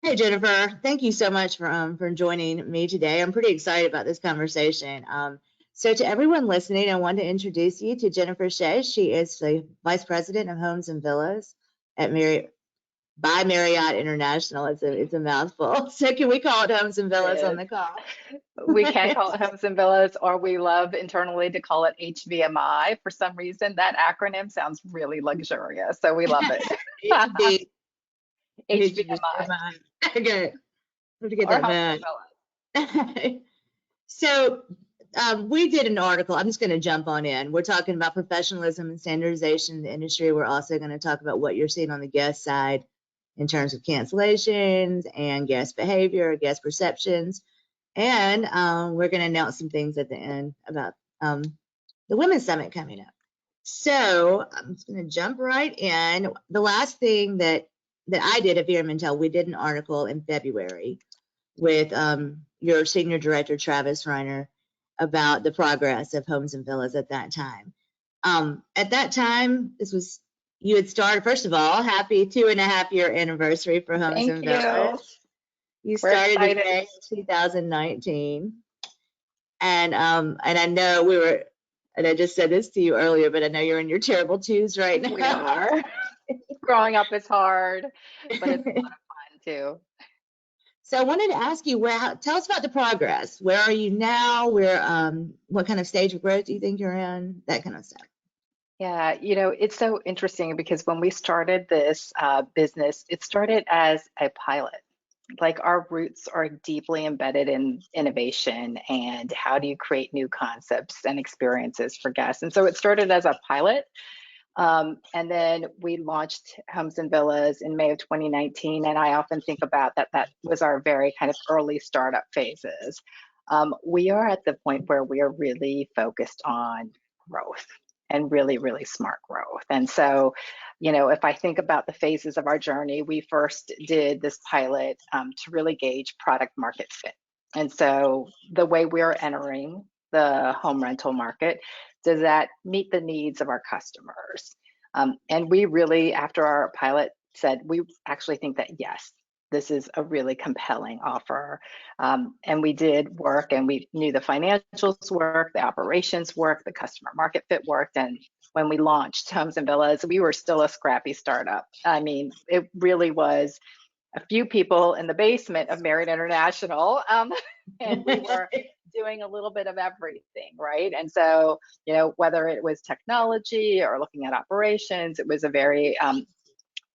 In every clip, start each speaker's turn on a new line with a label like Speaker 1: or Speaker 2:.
Speaker 1: Hey, Jennifer, thank you so much for joining me today. I'm pretty excited about this conversation. So to everyone listening, I want to introduce you to Jennifer Hsieh. She is the Vice President of Homes and Villas at Marriott International. It's a mouthful. So can we call it Homes and Villas on
Speaker 2: Yes.
Speaker 1: the call?
Speaker 2: We can call it homes and villas, or we love internally to call it HVMI. For some reason, that acronym sounds really luxurious, so we love it.
Speaker 1: HB,
Speaker 2: HVMI
Speaker 1: Okay, have to get
Speaker 2: or
Speaker 1: that
Speaker 2: homes
Speaker 1: back.
Speaker 2: and villas.
Speaker 1: So we did an article. I'm just going to jump on in. We're talking about professionalism and standardization in the industry. We're also going to talk about what you're seeing on the guest side in terms of cancellations and guest behavior, guest perceptions. And we're going to announce some things at the end about the Women's Summit coming up. So I'm just going to jump right in. The last thing that I did at VRM, we did an article in February with your senior director, Travis Reiner, about the progress of Homes and Villas at that time. At that time, you had started, first of all, happy 2.5-year anniversary for Homes
Speaker 2: Thank
Speaker 1: and
Speaker 2: you.
Speaker 1: Villas. You
Speaker 2: We're
Speaker 1: started in
Speaker 2: excited.
Speaker 1: May 2019. And I know and I just said this to you earlier, but I know you're in your terrible twos right
Speaker 2: We
Speaker 1: now.
Speaker 2: are. Growing up is hard, but it's a lot of fun too.
Speaker 1: So I wanted to ask you, tell us about the progress. Where are you now? What kind of stage of growth do you think you're in? That kind of stuff.
Speaker 2: Yeah, it's so interesting because when we started this business, it started as a pilot. Like our roots are deeply embedded in innovation and how do you create new concepts and experiences for guests. And so it started as a pilot. And then we launched Homes and Villas in May of 2019. And I often think about that was our very kind of early startup phases. We are at the point where we are really focused on growth and really, really smart growth. And so, if I think about the phases of our journey, we first did this pilot to really gauge product market fit. And so the way we're entering the home rental market, does that meet the needs of our customers? And we really, after our pilot, said we actually think that yes, this is a really compelling offer. And we did work and we knew the financials worked, the operations worked, the customer market fit worked. And when we launched Homes and Villas, we were still a scrappy startup. I mean, it really was a few people in the basement of Marriott International. And we were doing a little bit of everything, right? And so, whether it was technology or looking at operations, it was a very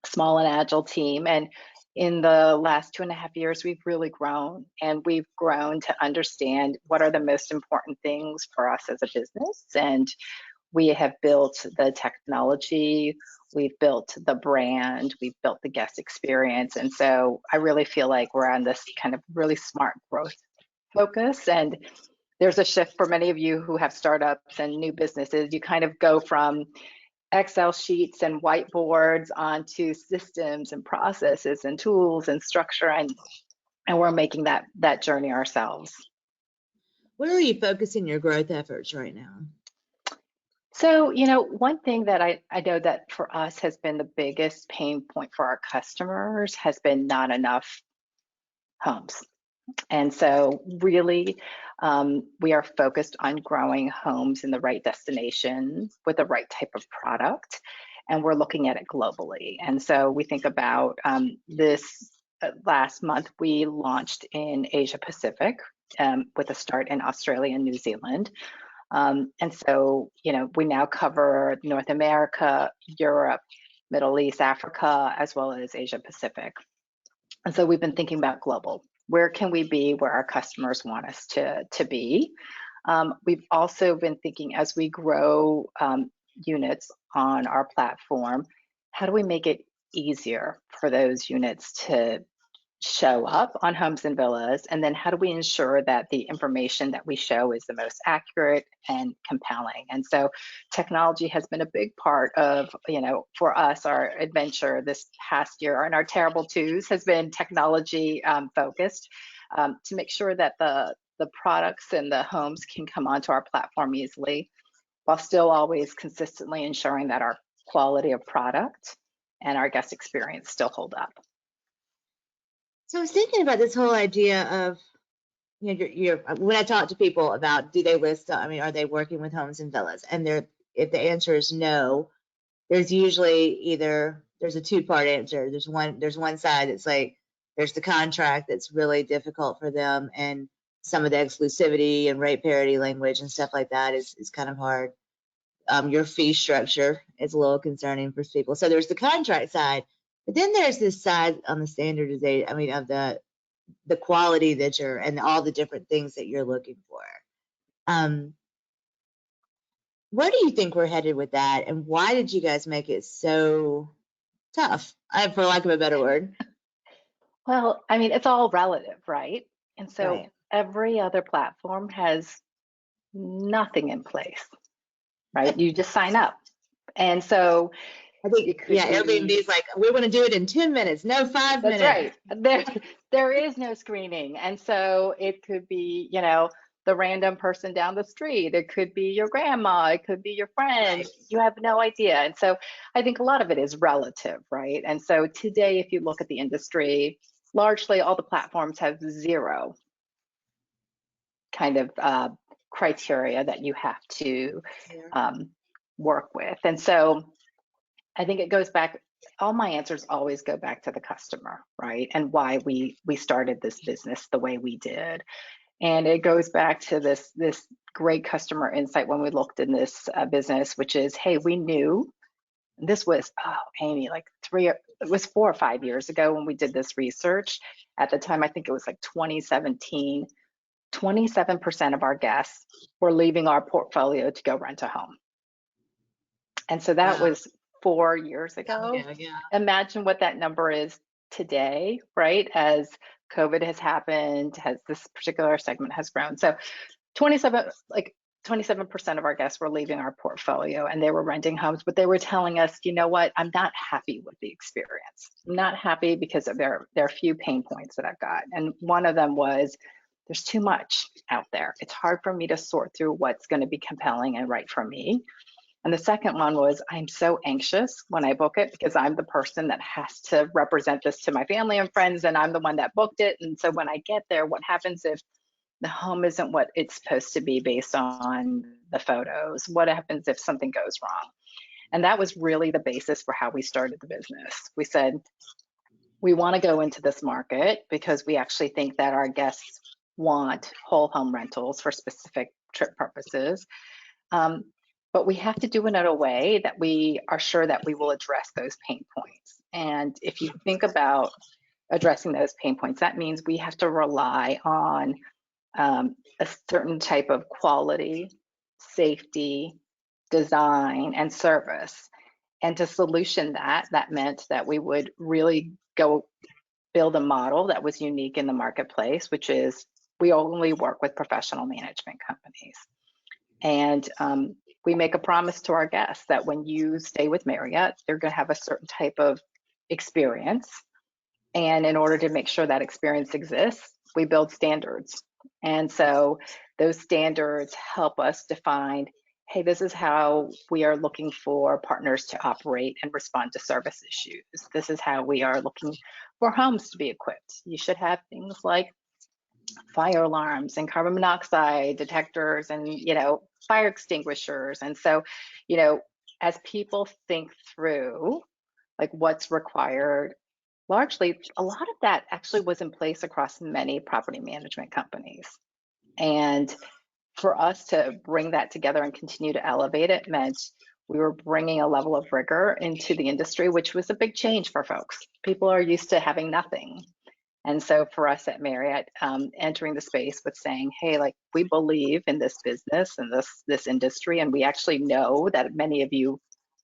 Speaker 2: small and agile team. And in the last 2.5 years, we've really grown, and we've grown to understand what are the most important things for us as a business. And we have built the technology, we've built the brand, we've built the guest experience. And so I really feel like we're on this kind of really smart growth focus. And there's a shift for many of you who have startups and new businesses. You kind of go from Excel sheets and whiteboards onto systems and processes and tools and structure, and we're making that journey ourselves.
Speaker 1: Where are you focusing your growth efforts right now?
Speaker 2: So, one thing that I know that for us has been the biggest pain point for our customers has been not enough homes. And so really, we are focused on growing homes in the right destination with the right type of product. And we're looking at it globally. And so we think about this last month, we launched in Asia Pacific with a start in Australia and New Zealand. And so, we now cover North America, Europe, Middle East, Africa, as well as Asia Pacific. And so we've been thinking about global. Where can we be where our customers want us to be? We've also been thinking as we grow units on our platform, how do we make it easier for those units to show up on Homes and Villas? And then how do we ensure that the information that we show is the most accurate and compelling? And so technology has been a big part of, for us, our adventure this past year, and our terrible twos has been technology focused to make sure that the products and the homes can come onto our platform easily, while still always consistently ensuring that our quality of product and our guest experience still hold up.
Speaker 1: So I was thinking about this whole idea of, you know, when I talk to people about, do they list, I mean, are they working with homes and villas? And if the answer is no, there's usually there's a two-part answer. There's one side that's like, there's the contract that's really difficult for them, and some of the exclusivity and rate parity language and stuff like that is kind of hard. Your fee structure is a little concerning for people. So there's the contract side, but then there's this side on the standardization, I mean, of the quality that and all the different things that you're looking for. Where do you think we're headed with that, and why did you guys make it so tough, for lack of a better word?
Speaker 2: Well, I mean, it's all relative, right? And so
Speaker 1: Right.
Speaker 2: every other platform has nothing in place, right? You just sign up. And so
Speaker 1: I think,
Speaker 2: it could
Speaker 1: Airbnb
Speaker 2: be,
Speaker 1: is like, we want to do it in 10 minutes, no 5
Speaker 2: that's
Speaker 1: minutes.
Speaker 2: right. There is no screening. And so it could be, the random person down the street. It could be your grandma. It could be your friend.
Speaker 1: Right.
Speaker 2: You have no idea. And so I think a lot of it is relative, right? And so today, if you look at the industry, largely all the platforms have zero kind of criteria that you have to work with. And so I think it goes back, all my answers always go back to the customer, right? And why we started this business the way we did. And it goes back to this great customer insight when we looked in this business, which is, hey, we knew this was, Amy, like it was 4 or 5 years ago when we did this research. At the time, I think it was like 2017, 27% of our guests were leaving our portfolio to go rent a home. And so that was 4 years ago.
Speaker 1: Yeah.
Speaker 2: Imagine what that number is today, right? As COVID has happened, as this particular segment has grown. So 27% of our guests were leaving our portfolio and they were renting homes, but they were telling us, you know what, I'm not happy with the experience. I'm not happy because of there are a few pain points that I've got. And one of them was, there's too much out there. It's hard for me to sort through what's going to be compelling and right for me. And the second one was, I'm so anxious when I book it because I'm the person that has to represent this to my family and friends, and I'm the one that booked it. And so when I get there, what happens if the home isn't what it's supposed to be based on the photos? What happens if something goes wrong? And that was really the basis for how we started the business. We said, we want to go into this market because we actually think that our guests want whole home rentals for specific trip purposes. But we have to do it in a way that we are sure that we will address those pain points. And if you think about addressing those pain points, that means we have to rely on a certain type of quality, safety, design, and service. And to solution that meant that we would really go build a model that was unique in the marketplace, which is we only work with professional management companies. And we make a promise to our guests that when you stay with Marriott, you're going to have a certain type of experience. And in order to make sure that experience exists, we build standards. And so those standards help us define, hey, this is how we are looking for partners to operate and respond to service issues. This is how we are looking for homes to be equipped. You should have things like fire alarms and carbon monoxide detectors and, fire extinguishers. And so, as people think through like what's required, largely a lot of that actually was in place across many property management companies. And for us to bring that together and continue to elevate it meant we were bringing a level of rigor into the industry, which was a big change for folks. People are used to having nothing. And so for us at Marriott, entering the space with saying, hey, like we believe in this business and this industry, and we actually know that many of you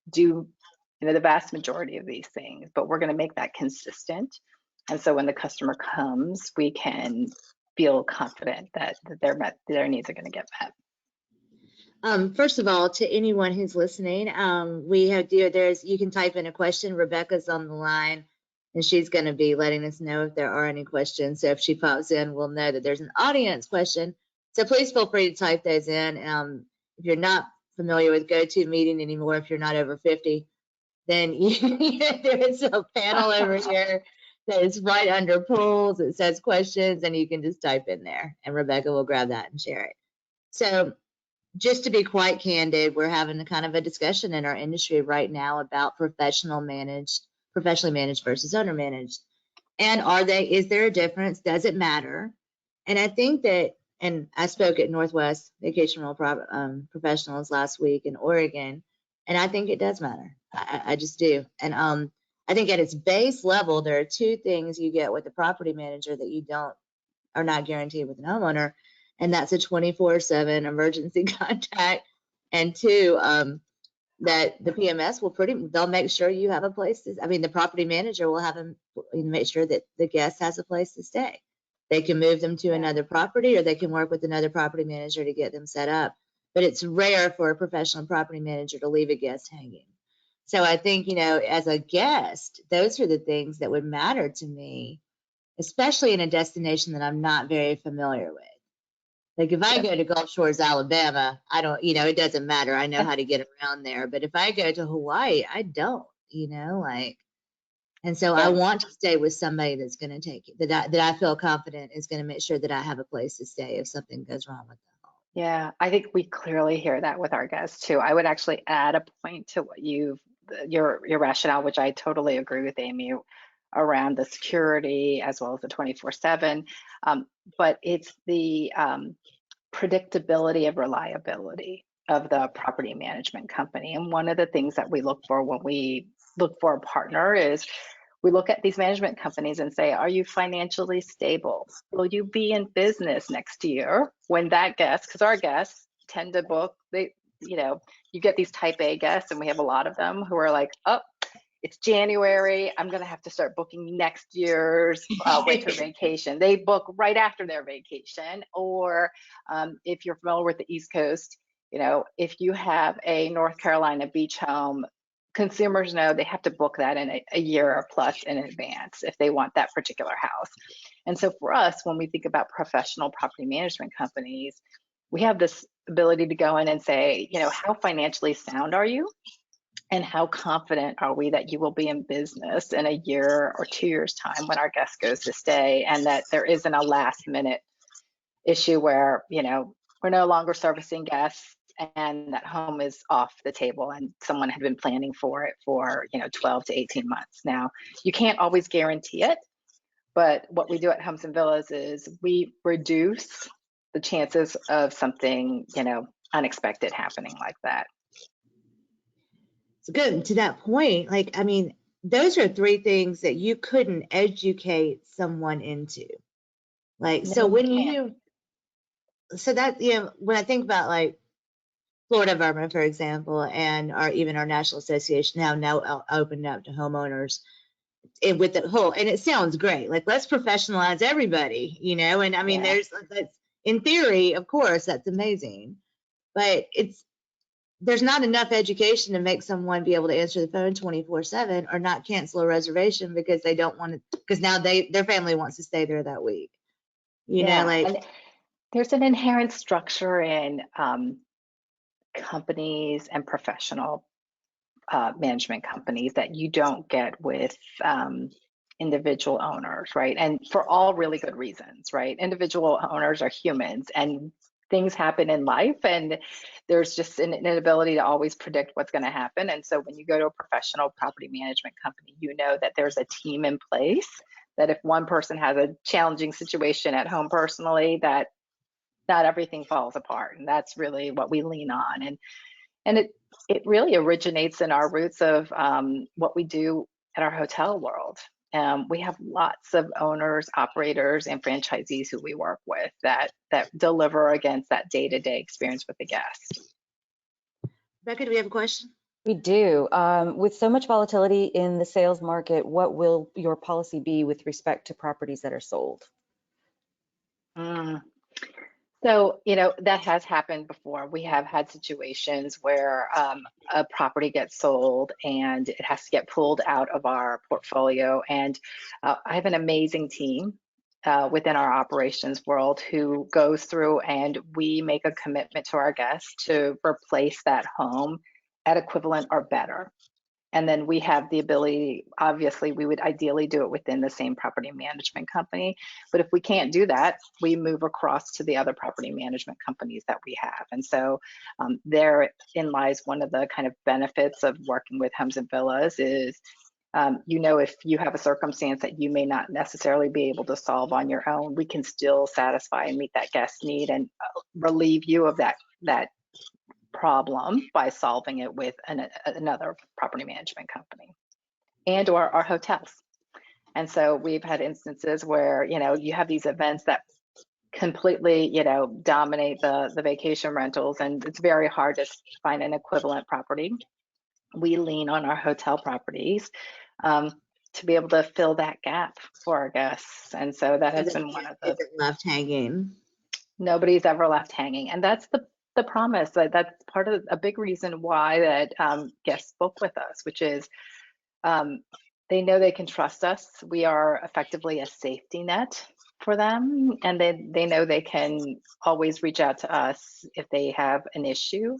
Speaker 2: do, the vast majority of these things, but we're going to make that consistent. And so when the customer comes, we can feel confident that their needs are going to get met.
Speaker 1: First of all, to anyone who's listening, you can type in a question. Rebecca's on the line, and she's going to be letting us know if there are any questions. So if she pops in, we'll know that there's an audience question. So please feel free to type those in. If you're not familiar with GoToMeeting anymore, if you're not over 50, then there's a panel over here that is right under pools. It says questions, and you can just type in there, and Rebecca will grab that and share it. So just to be quite candid, we're having a kind of a discussion in our industry right now about professionally managed versus owner managed. And is there a difference? Does it matter? And I think that, and I spoke at Northwest Vacation Rental Professionals last week in Oregon, and I think it does matter. I just do. And I think at its base level, there are two things you get with a property manager that you are not guaranteed with an homeowner, and that's a 24/7 emergency contact, and two, that the PMS they'll make sure you have a place the property manager will have them make sure that the guest has a place to stay. They can move them to another property, or they can work with another property manager to get them set up. But it's rare for a professional property manager to leave a guest hanging. So I think, as a guest, those are the things that would matter to me, especially in a destination that I'm not very familiar with. Like if I go to Gulf Shores, Alabama, I don't, it doesn't matter. I know how to get around there. But if I go to Hawaii, I don't, and so I want to stay with somebody that's going to take it, that I feel confident is going to make sure that I have a place to stay if something goes wrong with the home.
Speaker 2: Yeah, I think we clearly hear that with our guests too. I would actually add a point to what your rationale, which I totally agree with Amy, around the security as well as the 24/7. But it's the predictability of reliability of the property management company. And one of the things that we look for when we look for a partner is we look at these management companies and say, are you financially stable? Will you be in business next year when that guest, because our guests tend to book, you get these type A guests, and we have a lot of them who are like, oh, it's January, I'm going to have to start booking next year's winter vacation. They book right after their vacation. Or if you're familiar with the East Coast, if you have a North Carolina beach home, consumers know they have to book that in a year or plus in advance if they want that particular house. And so for us, when we think about professional property management companies, we have this ability to go in and say, how financially sound are you? And how confident are we that you will be in business in a year or 2 years' time when our guest goes to stay, and that there isn't a last minute issue where, we're no longer servicing guests and that home is off the table and someone had been planning for it for, 12 to 18 months. Now, you can't always guarantee it, but what we do at Homes and Villas is we reduce the chances of something, unexpected happening like that.
Speaker 1: It's good. To that point, those are three things that you couldn't educate someone into. So when when I think about Florida VRM, for example, and even our National Association now opened up to homeowners, and with the whole, and it sounds great. Let's professionalize everybody, and that's in theory, of course, that's amazing, but there's not enough education to make someone be able to answer the phone 24/7 or not cancel a reservation because they don't want to, because now their family wants to stay there that week.
Speaker 2: And there's an inherent structure in companies and professional management companies that you don't get with individual owners, right? And for all really good reasons, right? Individual owners are humans, and things happen in life, and there's just an inability to always predict what's going to happen. And so when you go to a professional property management company, you know that there's a team in place, that if one person has a challenging situation at home personally, that not everything falls apart. And that's really what we lean on. And it really originates in our roots of what we do at our hotel world. We have lots of owners, operators, and franchisees who we work with that deliver against that day-to-day experience with the guest.
Speaker 1: Rebecca, do we have a question?
Speaker 3: We do. With so much volatility in the sales market, what will your policy be with respect to properties that are sold?
Speaker 2: So, that has happened before. We have had situations where a property gets sold and it has to get pulled out of our portfolio. And I have an amazing team within our operations world who goes through, and we make a commitment to our guests to replace that home at equivalent or better. And then we have the ability, obviously, we would ideally do it within the same property management company. But if we can't do that, we move across to the other property management companies that we have. And so therein lies one of the kind of benefits of working with Homes and Villas is, if you have a circumstance that you may not necessarily be able to solve on your own, we can still satisfy and meet that guest need and relieve you of that problem by solving it with another property management company and or our hotels. And so we've had instances where, you have these events that completely, dominate the vacation rentals, and it's very hard to find an equivalent property. We lean on our hotel properties to be able to fill that gap for our guests. And so that has been one of the
Speaker 1: left hanging.
Speaker 2: Nobody's ever left hanging. And that's the promise. That's part of a big reason why that guests book with us, which is they know they can trust us. We are effectively a safety net for them, and they know they can always reach out to us if they have an issue,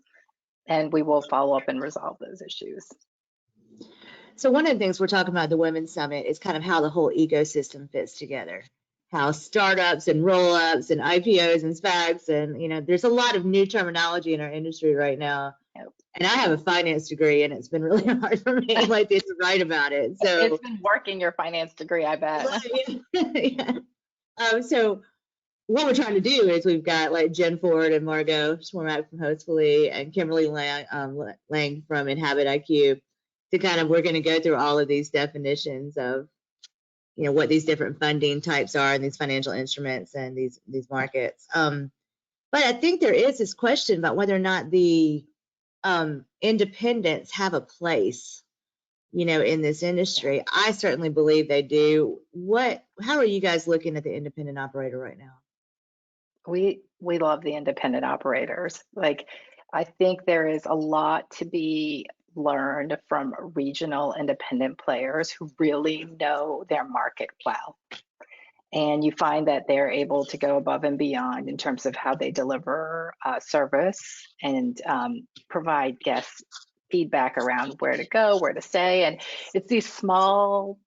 Speaker 2: and we will follow up and resolve those issues.
Speaker 1: So one of the things we're talking about at the Women's Summit is kind of how the whole ecosystem fits together. How startups and roll-ups and IPOs and SPACs and, there's a lot of new terminology in our industry right now.
Speaker 2: Yep.
Speaker 1: And I have a finance degree and it's been really hard for me to write about it. So
Speaker 2: it's been working your finance degree, I bet.
Speaker 1: Yeah. So what we're trying to do is we've got Jen Ford and Margot Schwarmack from Hostfully and Kimberly Lang from Inhabit IQ to we're going to go through all of these definitions of what these different funding types are and these financial instruments and these markets. But I think there is this question about whether or not the independents have a place, in this industry. I certainly believe they do. How are you guys looking at the independent operator right now?
Speaker 2: We love the independent operators. I think there is a lot to be learned from regional independent players who really know their market well. And you find that they're able to go above and beyond in terms of how they deliver service and provide guests feedback around where to go, where to stay. And it's these small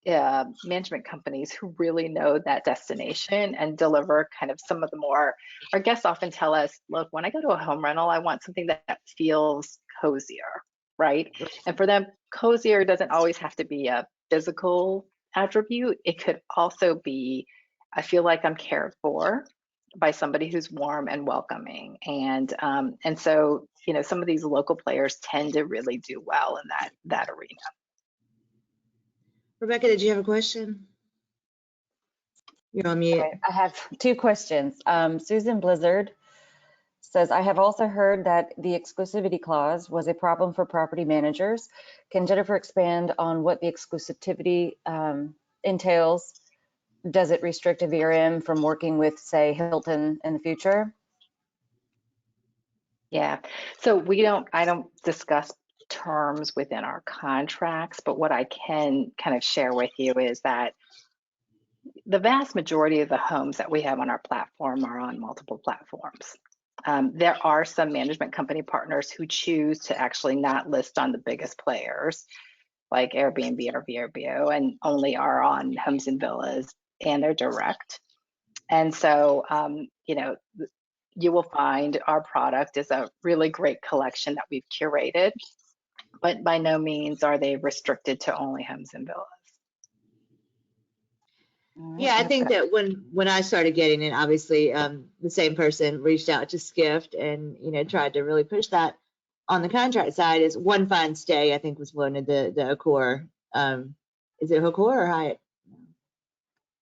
Speaker 2: management companies who really know that destination and deliver kind of some of the more, our guests often tell us, look, when I go to a home rental, I want something that feels cozier, right? And for them, cozier doesn't always have to be a physical attribute. It could also be, I feel like I'm cared for by somebody who's warm and welcoming. And so, some of these local players tend to really do well in that arena.
Speaker 1: Rebecca, did you have a question? You're on mute.
Speaker 3: Okay, I have two questions. Susan Blizzard says, I have also heard that the exclusivity clause was a problem for property managers. Can Jennifer expand on what the exclusivity entails? Does it restrict a VRM from working with, say, Hilton in the future?
Speaker 2: Yeah, so I don't discuss terms within our contracts, but what I can kind of share with you is that the vast majority of the homes that we have on our platform are on multiple platforms. There are some management company partners who choose to actually not list on the biggest players like Airbnb or VRBO and only are on Homes and Villas and they're direct. And so, you will find our product is a really great collection that we've curated, but by no means are they restricted to only Homes and Villas.
Speaker 1: Yeah, I think that when I started getting it, obviously the same person reached out to Skift and tried to really push that on the contract side. Is One Fine Stay, I think, was one of the Accor. Is it Accor or Hyatt?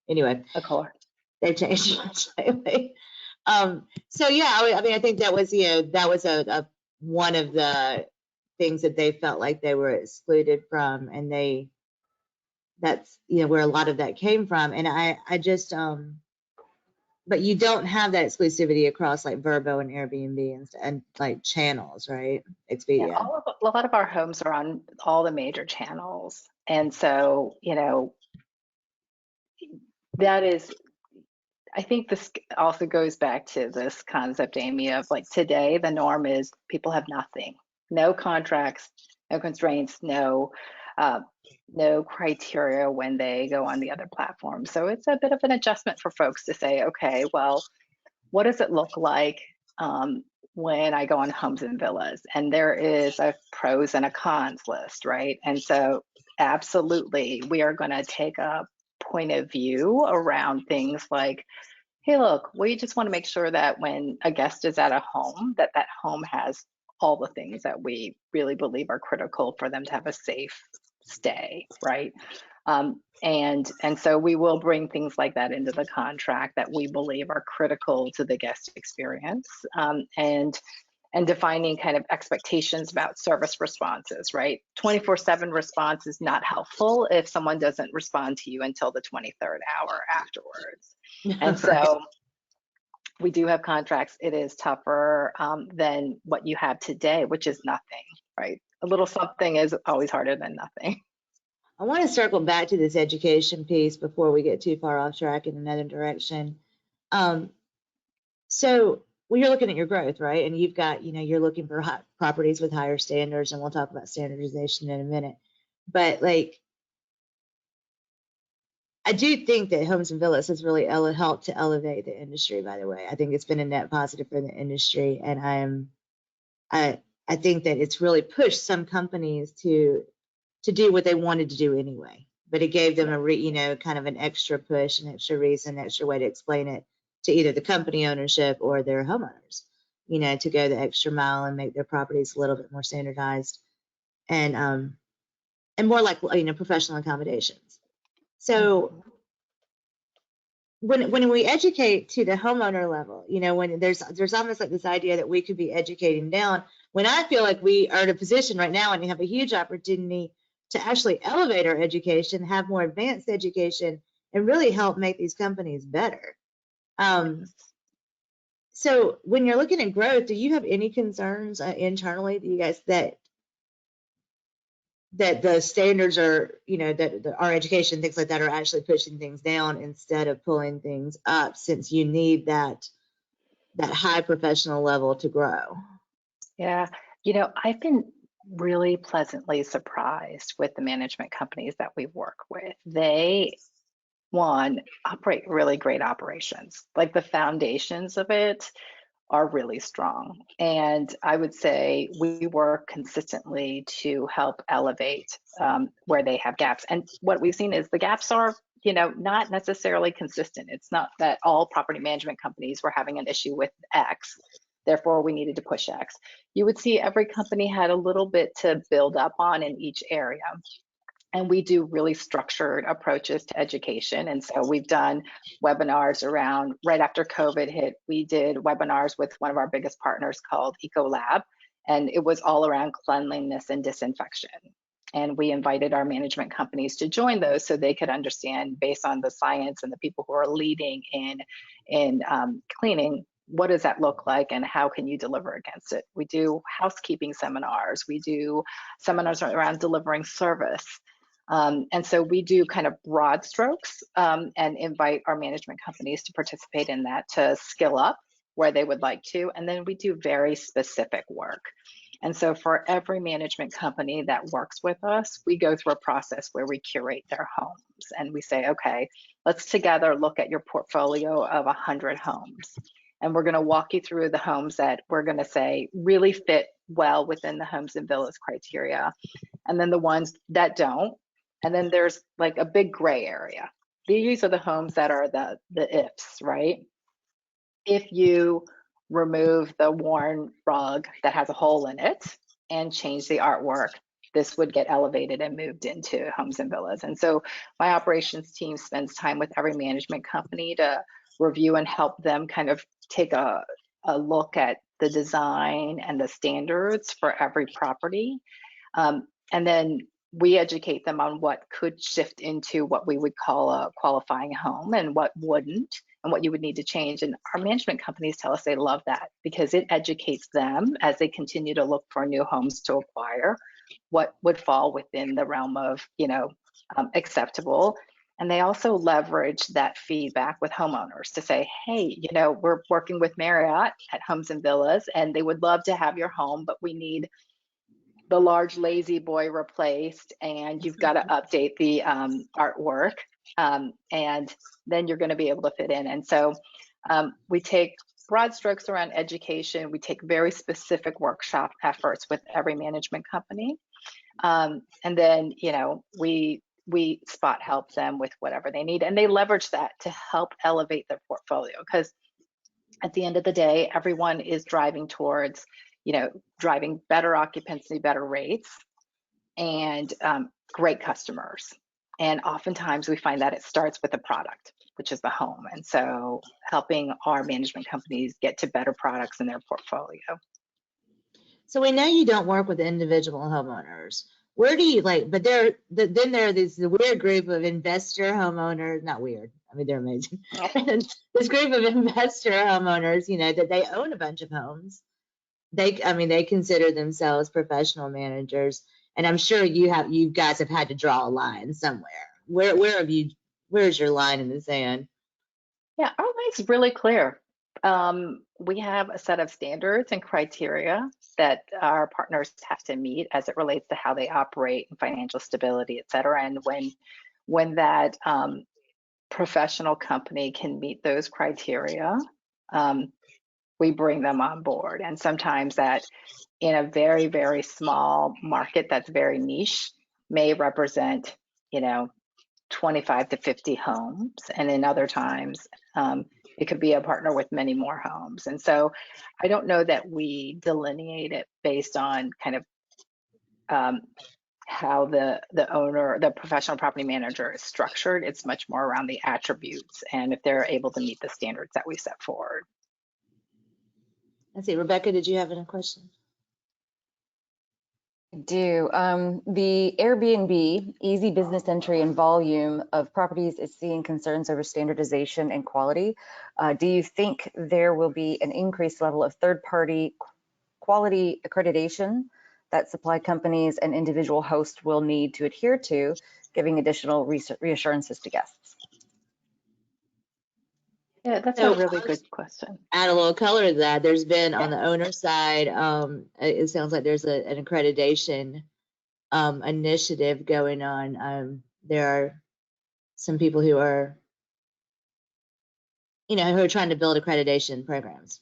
Speaker 1: Anyway,
Speaker 2: Accor.
Speaker 1: They've changed slightly. So yeah, I think that was a one of the things that they felt like they were excluded from, and that's where a lot of that came from. And I just but you don't have that exclusivity across like Vrbo and Airbnb and like channels, right? Expedia.
Speaker 2: Yeah, a lot of our homes are on all the major channels, and so that is. I think this also goes back to this concept, Amy, of like today, the norm is people have nothing, no contracts, no constraints, no criteria when they go on the other platforms. So it's a bit of an adjustment for folks to say, okay, well, what does it look like when I go on Homes and Villas? And there is a pros and a cons list, right? And so absolutely, we are going to take a point of view around things like, hey, look, we just want to make sure that when a guest is at a home, that that home has all the things that we really believe are critical for them to have a safe stay, right? And so we will bring things like that into the contract that we believe are critical to the guest experience, and defining kind of expectations about service responses, right? 24/7 response is not helpful if someone doesn't respond to you until the 23rd hour afterwards. And so we do have contracts. It is tougher than what you have today, which is nothing, right? A little something is always harder than nothing.
Speaker 1: I want to circle back to this education piece before we get too far off track in another direction. So when you're looking at your growth, right, and you've got, you're looking for properties with higher standards, and we'll talk about standardization in a minute. But like, I do think that Homes and Villas has really helped to elevate the industry, by the way. I think it's been a net positive for the industry, and I think that it's really pushed some companies to do what they wanted to do anyway. But it gave them a kind of an extra push, an extra reason, an extra way to explain it to either the company ownership or their homeowners, to go the extra mile and make their properties a little bit more standardized and more like, professional accommodations. So when we educate to the homeowner level, when there's almost like this idea that we could be educating down, when I feel like we are in a position right now and we have a huge opportunity to actually elevate our education, have more advanced education, and really help make these companies better. So when you're looking at growth, do you have any concerns internally, do you guys, that the standards are, that our education, things like that, are actually pushing things down instead of pulling things up, since you need that high professional level to grow?
Speaker 2: Yeah, I've been really pleasantly surprised with the management companies that we work with. They, one, operate really great operations. Like the foundations of it are really strong. And I would say we work consistently to help elevate where they have gaps. And what we've seen is the gaps are, not necessarily consistent. It's not that all property management companies were having an issue with X, therefore we needed to push X. You would see every company had a little bit to build up on in each area. And we do really structured approaches to education. And so we've done webinars around, right after COVID hit, we did webinars with one of our biggest partners called EcoLab. And it was all around cleanliness and disinfection. And we invited our management companies to join those so they could understand, based on the science and the people who are leading in cleaning, what does that look like and how can you deliver against it? We do housekeeping seminars. We do seminars around delivering service. And so we do kind of broad strokes and invite our management companies to participate in that, to skill up where they would like to. And then we do very specific work. And so for every management company that works with us, we go through a process where we curate their homes and we say, okay, let's together look at your portfolio of 100 homes. And we're going to walk you through the homes that we're going to say really fit well within the Homes and Villas criteria, and then the ones that don't. And then there's like a big gray area. These are the homes that are the ifs, right? If you remove the worn rug that has a hole in it and change the artwork, this would get elevated and moved into Homes and Villas. And so my operations team spends time with every management company to review and help them kind of take a look at the design and the standards for every property. And then we educate them on what could shift into what we would call a qualifying home and what wouldn't, and what you would need to change. And our management companies tell us they love that because it educates them as they continue to look for new homes to acquire, what would fall within the realm of, acceptable. And they also leverage that feedback with homeowners to say, hey, we're working with Marriott at Homes and Villas, and they would love to have your home, but we need the large lazy boy replaced, and you've got to update the artwork, and then you're going to be able to fit in. And so we take broad strokes around education. We take very specific workshop efforts with every management company. And then, we spot help them with whatever they need, and they leverage that to help elevate their portfolio. Because at the end of the day, everyone is driving towards, driving better occupancy, better rates, and great customers. And oftentimes we find that it starts with the product, which is the home. And so helping our management companies get to better products in their portfolio.
Speaker 1: So we know you don't work with individual homeowners. Where do you but then there are this weird group of investor homeowners, not weird, I mean, they're amazing. This group of investor homeowners, that they own a bunch of homes. They consider themselves professional managers. And I'm sure you guys have had to draw a line somewhere. Where's your line in the sand?
Speaker 2: Yeah, our line's really clear. We have a set of standards and criteria that our partners have to meet as it relates to how they operate and financial stability, et cetera. And when that professional company can meet those criteria, we bring them on board. And sometimes that, in a very, very small market that's very niche, may represent, 25 to 50 homes. And in other times, it could be a partner with many more homes. And so I don't know that we delineate it based on kind of how the owner, the professional property manager is structured. It's much more around the attributes and if they're able to meet the standards that we set forward.
Speaker 1: Let's see, Rebecca, did you have any questions?
Speaker 3: I do. The Airbnb easy business entry and volume of properties is seeing concerns over standardization and quality. Do you think there will be an increased level of third-party quality accreditation that supply companies and individual hosts will need to adhere to, giving additional reassurances to guests?
Speaker 2: Yeah, that's a really good question.
Speaker 1: Add a little color to that. There's been on the owner side, it sounds like there's an accreditation initiative going on. There are some people who are, who are trying to build accreditation programs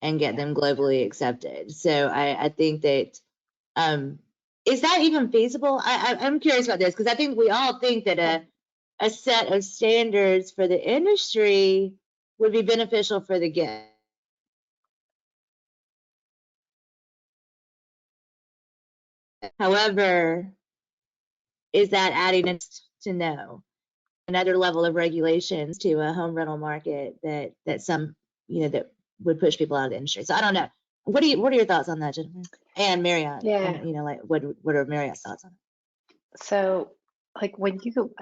Speaker 1: and get them globally accepted. So I think that, is that even feasible? I'm curious about this because I think we all think that a set of standards for the industry would be beneficial for the guest. However, is that adding to know another level of regulations to a home rental market that some, that would push people out of the industry? So I don't know. What are your thoughts on that, Jennifer? And Marriott,
Speaker 2: Yeah.
Speaker 1: and, what are Marriott's thoughts on it?
Speaker 2: So when you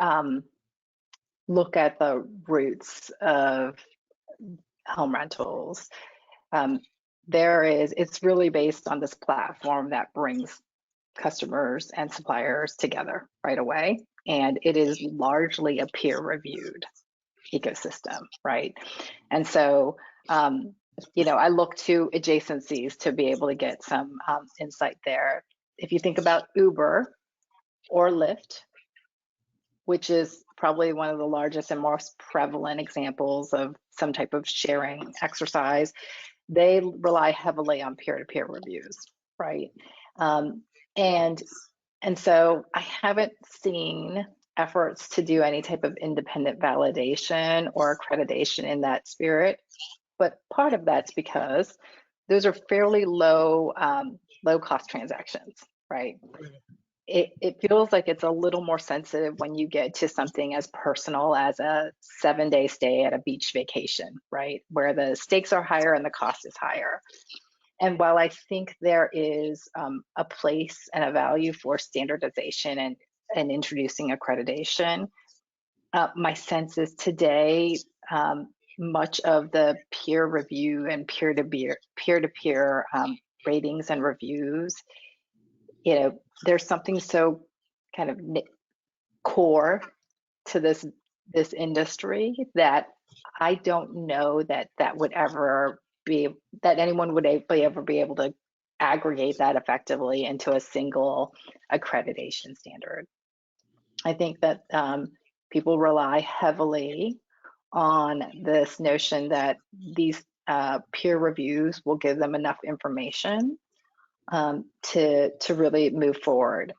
Speaker 2: look at the roots of home rentals, it's really based on this platform that brings customers and suppliers together right away. And it is largely a peer-reviewed ecosystem, right? And so, I look to adjacencies to be able to get some insight there. If you think about Uber or Lyft, which is probably one of the largest and most prevalent examples of some type of sharing exercise, they rely heavily on peer-to-peer reviews, right? And so I haven't seen efforts to do any type of independent validation or accreditation in that spirit, but part of that's because those are fairly low cost transactions, right? It feels like it's a little more sensitive when you get to something as personal as a 7-day stay at a beach vacation, right? Where the stakes are higher and the cost is higher. And while I think there is a place and a value for standardization and introducing accreditation, my sense is today, much of the peer review and peer-to-peer ratings and reviews, there's something so kind of core to this industry that I don't know that would ever be, that anyone would ever be able to aggregate that effectively into a single accreditation standard. I think that people rely heavily on this notion that these peer reviews will give them enough information to really move forward.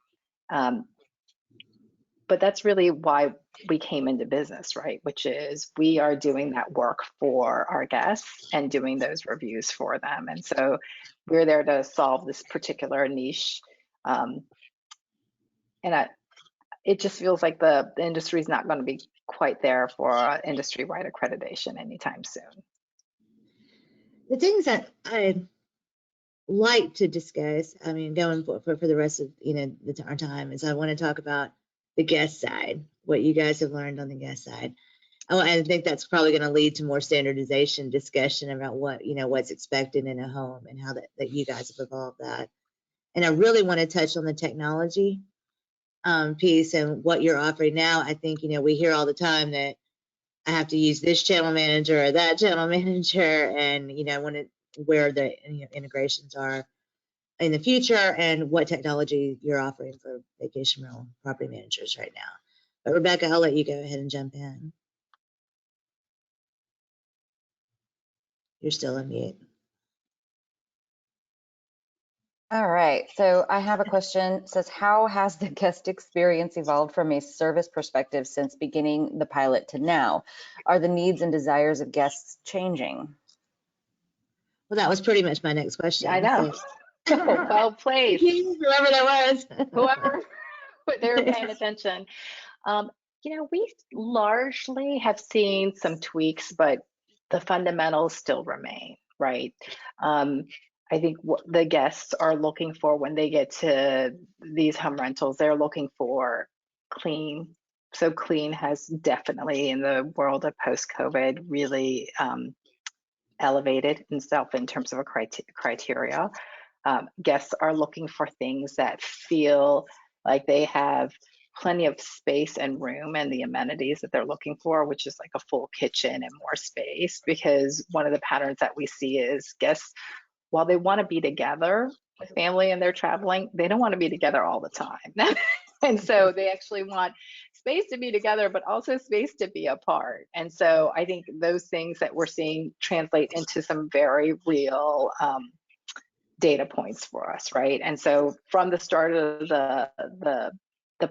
Speaker 2: But that's really why we came into business, right? Which is we are doing that work for our guests and doing those reviews for them. And so we're there to solve this particular niche. It just feels like the industry is not going to be quite there for industry-wide accreditation anytime soon.
Speaker 1: The things that I like to discuss, I mean, going for the rest of our time, is I want to talk about the guest side, what you guys have learned on the guest side. I think that's probably going to lead to more standardization discussion about what's expected in a home and how that you guys have evolved that. And I really want to touch on the technology piece and what you're offering now. I think, we hear all the time that I have to use this channel manager or that channel manager, and, where the integrations are in the future and what technology you're offering for vacation rental property managers right now. But Rebecca, I'll let you go ahead and jump in. You're still on mute.
Speaker 3: All right, so I have a question. It says, how has the guest experience evolved from a service perspective since beginning the pilot to now? Are the needs and desires of guests changing?
Speaker 1: Well, that was pretty much my next question.
Speaker 2: I know.
Speaker 1: So.
Speaker 2: Well played.
Speaker 1: Whoever that was.
Speaker 2: Whoever, they were paying attention. We largely have seen some tweaks, but the fundamentals still remain, right? I think what the guests are looking for when they get to these home rentals, they're looking for clean. So clean has definitely, in the world of post-COVID, really elevated itself in terms of a criteria. Guests are looking for things that feel like they have plenty of space and room and the amenities that they're looking for, which is like a full kitchen and more space. Because one of the patterns that we see is guests, while they want to be together with family and they're traveling, they don't want to be together all the time. And so they actually want space to be together, but also space to be apart. And so I think those things that we're seeing translate into some very real data points for us, right? And so from the start of the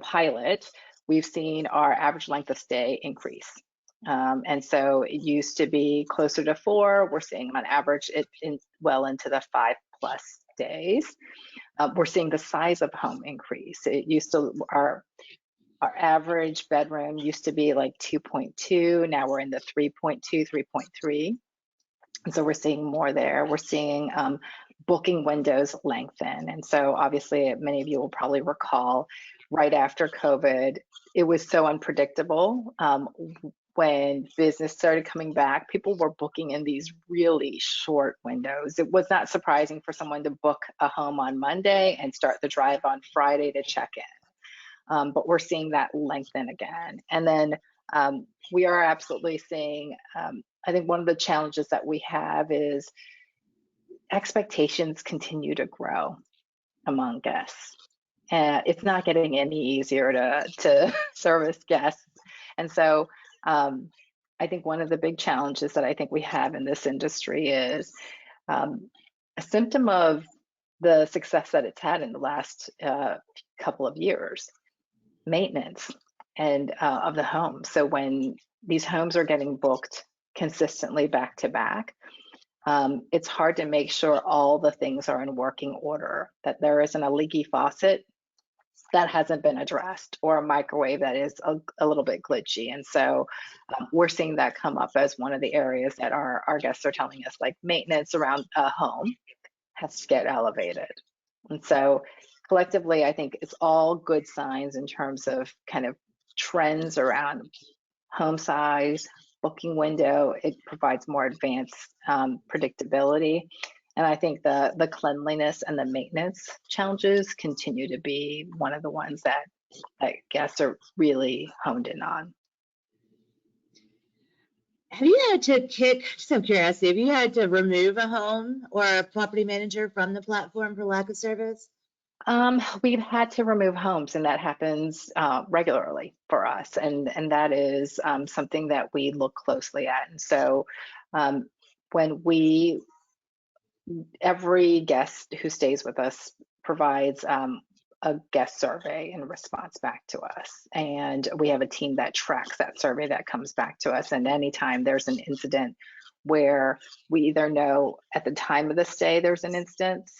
Speaker 2: pilot, we've seen our average length of stay increase. And so it used to be closer to 4. We're seeing on average it well into the 5+ days. We're seeing the size of home increase. It used to, our average bedroom used to be like 2.2. Now we're in the 3.2, 3.3. And so we're seeing more there. We're seeing booking windows lengthen. And so obviously many of you will probably recall right after COVID, it was so unpredictable. When business started coming back, people were booking in these really short windows. It was not surprising for someone to book a home on Monday and start the drive on Friday to check in. But we're seeing that lengthen again. And then we are absolutely seeing, I think one of the challenges that we have is expectations continue to grow among guests. It's not getting any easier to service guests. And so I think one of the big challenges that I think we have in this industry is a symptom of the success that it's had in the last couple of years, maintenance and of the home. So when these homes are getting booked consistently back to back, it's hard to make sure all the things are in working order, that there isn't a leaky faucet that hasn't been addressed or a microwave that is a little bit glitchy. And so we're seeing that come up as one of the areas that our guests are telling us, like maintenance around a home has to get elevated. And so collectively, I think it's all good signs in terms of kind of trends around home size, booking window. It provides more advanced predictability. And I think the cleanliness and the maintenance challenges continue to be one of the ones that guests are really honed in on.
Speaker 1: Have you had to kick, just out of curiosity, have you had to remove a home or a property manager from the platform for lack of service?
Speaker 2: We've had to remove homes, and that happens regularly for us, and that is something that we look closely at. And so, um, when every guest who stays with us provides a guest survey in response back to us. And we have a team that tracks that survey that comes back to us. And anytime there's an incident where we either know at the time of the stay there's an instance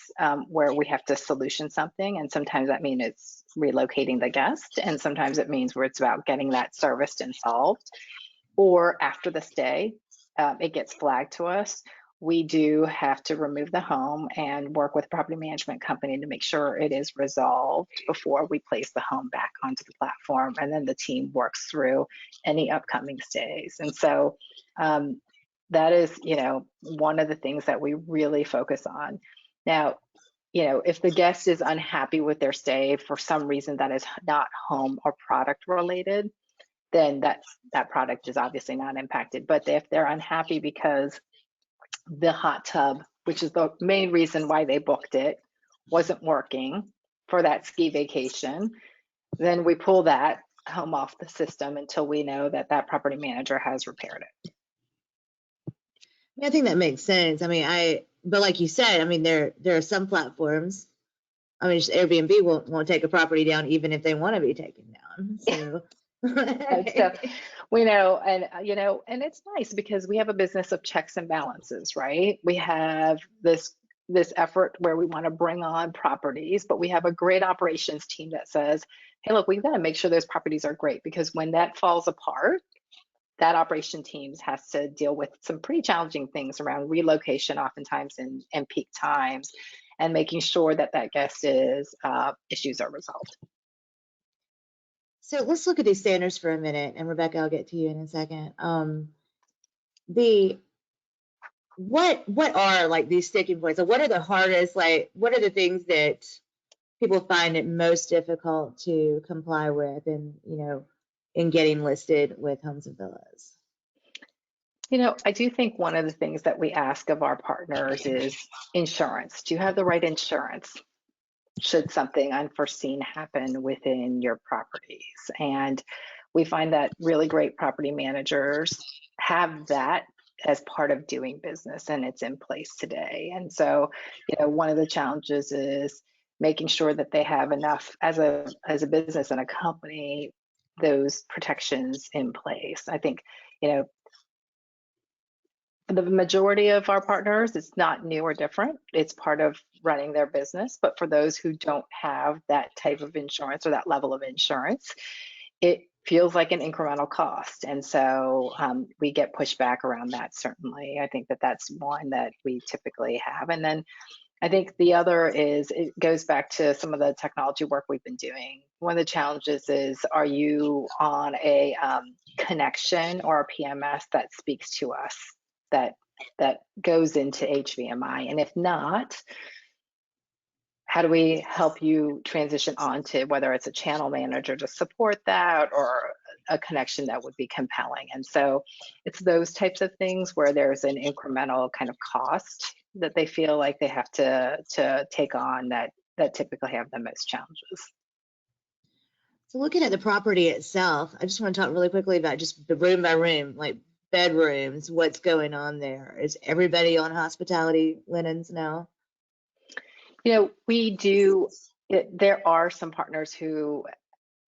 Speaker 2: where we have to solution something, and sometimes that means it's relocating the guest, and sometimes it means where it's about getting that serviced and solved, or after the stay, it gets flagged to us. We do have to remove the home and work with a property management company to make sure it is resolved before we place the home back onto the platform. And then the team works through any upcoming stays. And so that is, one of the things that we really focus on. Now, if the guest is unhappy with their stay for some reason that is not home or product related, then that product is obviously not impacted. But if they're unhappy because the hot tub, which is the main reason why they booked it, wasn't working for that ski vacation, then we pull that home off the system until we know that that property manager has repaired it.
Speaker 1: I think that makes sense. I mean, but like you said, I mean, there are some platforms. I mean, just Airbnb won't take a property down even if they want to be taken down. So.
Speaker 2: So we know, and and it's nice because we have a business of checks and balances, right? We have this effort where we want to bring on properties, but we have a great operations team that says, hey, look, we've got to make sure those properties are great, because when that falls apart, that operation teams has to deal with some pretty challenging things around relocation, oftentimes in peak times, and making sure that guest issues are resolved.
Speaker 1: So let's look at these standards for a minute, and Rebecca, I'll get to you in a second. What are like these sticking points? So what are the hardest, what are the things that people find it most difficult to comply with and, in getting listed with Homes and Villas?
Speaker 2: I do think one of the things that we ask of our partners is insurance. Do you have the right insurance should something unforeseen happen within your properties? And we find that really great property managers have that as part of doing business, and it's in place today. And so, one of the challenges is making sure that they have enough as a business and a company, those protections in place. I think, the majority of our partners, it's not new or different. It's part of running their business. But for those who don't have that type of insurance or that level of insurance, it feels like an incremental cost. And so we get pushback around that, certainly. I think that that's one that we typically have. And then I think the other is, it goes back to some of the technology work we've been doing. One of the challenges is, are you on a connection or a PMS that speaks to us, that goes into HVMI? And if not, how do we help you transition on to whether it's a channel manager to support that, or a connection that would be compelling? And so it's those types of things where there's an incremental kind of cost that they feel like they have to take on, that typically have the most challenges.
Speaker 1: So looking at the property itself, I just want to talk really quickly about just the room by room, like bedrooms, what's going on there. Is everybody on hospitality linens now?
Speaker 2: We do. There are some partners who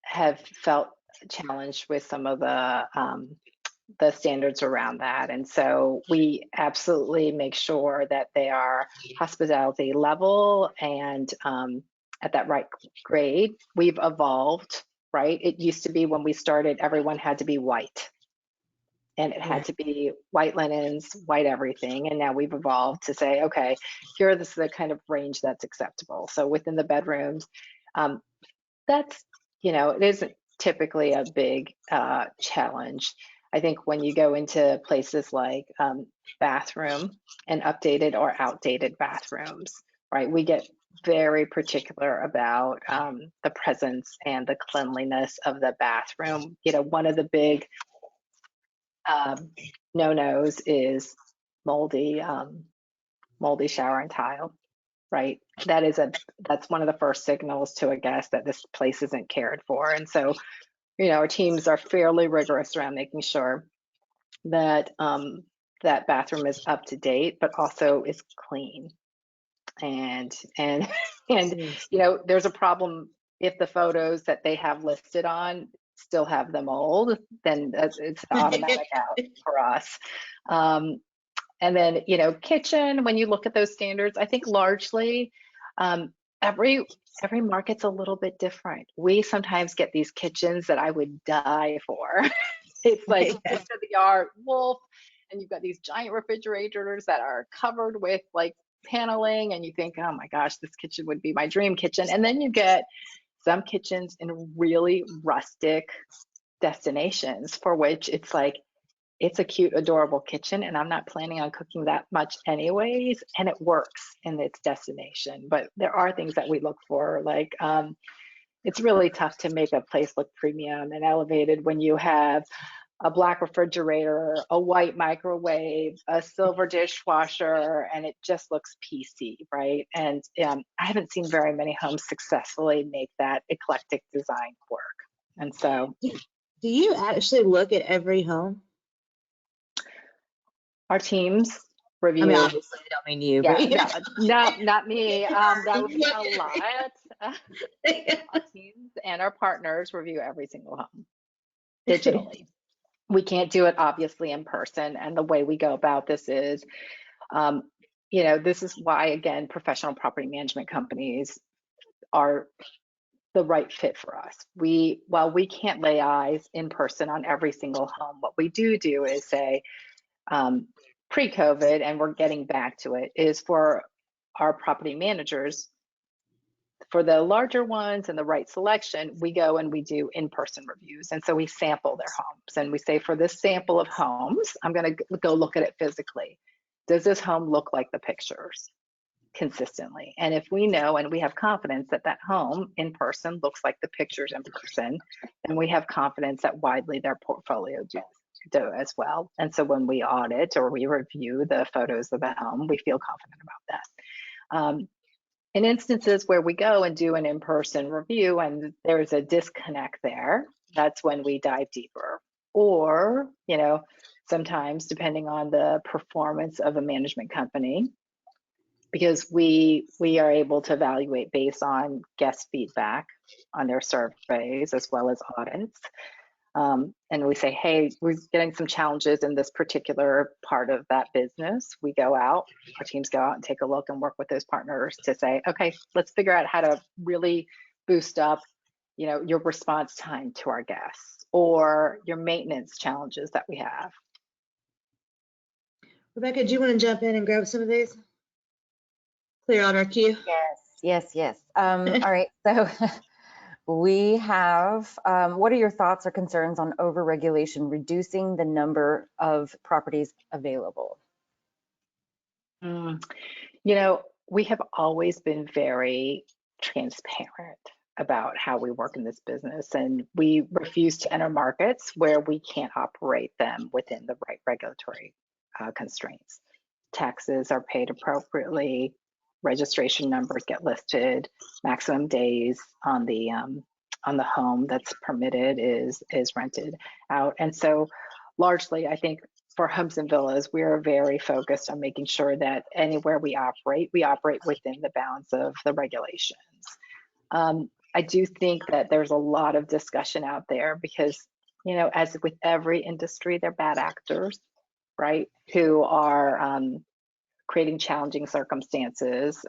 Speaker 2: have felt challenged with some of the standards around that. And so we absolutely make sure that they are hospitality level and at that right grade. We've evolved, right? It used to be, when we started, everyone had to be white. And it had to be white linens, white everything. And now we've evolved to say, okay, here is the kind of range that's acceptable. So within the bedrooms, that's, it isn't typically a big challenge. I think when you go into places like bathroom and updated or outdated bathrooms, right, we get very particular about the presence and the cleanliness of the bathroom. One of the big no-nos is moldy, moldy shower and tile, right? That's one of the first signals to a guest that this place isn't cared for. And so, our teams are fairly rigorous around making sure that that bathroom is up to date, but also is clean. And there's a problem if the photos that they have listed on still have the mold, then it's an automatic out for us. And then, kitchen, when you look at those standards, I think largely every market's a little bit different. We sometimes get these kitchens that I would die for. It's like state-of-the-art Wolf, and you've got these giant refrigerators that are covered with like paneling, and you think, oh my gosh, this kitchen would be my dream kitchen. And then you get some kitchens in really rustic destinations for which it's like, it's a cute, adorable kitchen, and I'm not planning on cooking that much anyways, and it works in its destination. But there are things that we look for, like it's really tough to make a place look premium and elevated when you have a black refrigerator, a white microwave, a silver dishwasher, and it just looks PC, right? And I haven't seen very many homes successfully make that eclectic design work. And so,
Speaker 1: do you actually look at every home?
Speaker 2: our teams review.
Speaker 1: I mean, obviously, I don't mean you,
Speaker 2: yeah,
Speaker 1: but
Speaker 2: not me. That would be a lot. Our teams and our partners review every single home digitally. We can't do it obviously in person, and the way we go about this is, this is why, again, professional property management companies are the right fit for us. While we can't lay eyes in person on every single home, what we do is say, pre-COVID, and we're getting back to it, is for our property managers, for the larger ones and the right selection, we go and we do in-person reviews. And so we sample their homes, and we say, for this sample of homes, I'm going to go look at it physically. Does this home look like the pictures consistently? And if we know and we have confidence that that home in person looks like the pictures in person, then we have confidence that widely their portfolio do as well. And so when we audit or we review the photos of the home, we feel confident about that. In instances where we go and do an in-person review and there's a disconnect there, that's when we dive deeper. Or, sometimes depending on the performance of a management company, because we are able to evaluate based on guest feedback on their surveys as well as audits. And we say, hey, we're getting some challenges in this particular part of that business. We go out, our teams go out and take a look and work with those partners to say, okay, let's figure out how to really boost up, your response time to our guests or your maintenance challenges that we have.
Speaker 1: Rebecca, do you want to jump in and grab some of these? Clear on our queue.
Speaker 3: Yes. All right, so we have, what are your thoughts or concerns on overregulation reducing the number of properties available?
Speaker 2: We have always been very transparent about how we work in this business, and we refuse to enter markets where we can't operate them within the right regulatory constraints. Taxes are paid appropriately, registration numbers get listed, maximum days on the home that's permitted is rented out. And so largely, I think for homes and villas, we are very focused on making sure that anywhere we operate within the bounds of the regulations. I do think that there's a lot of discussion out there because, as with every industry, they're bad actors, right? Who are creating challenging circumstances.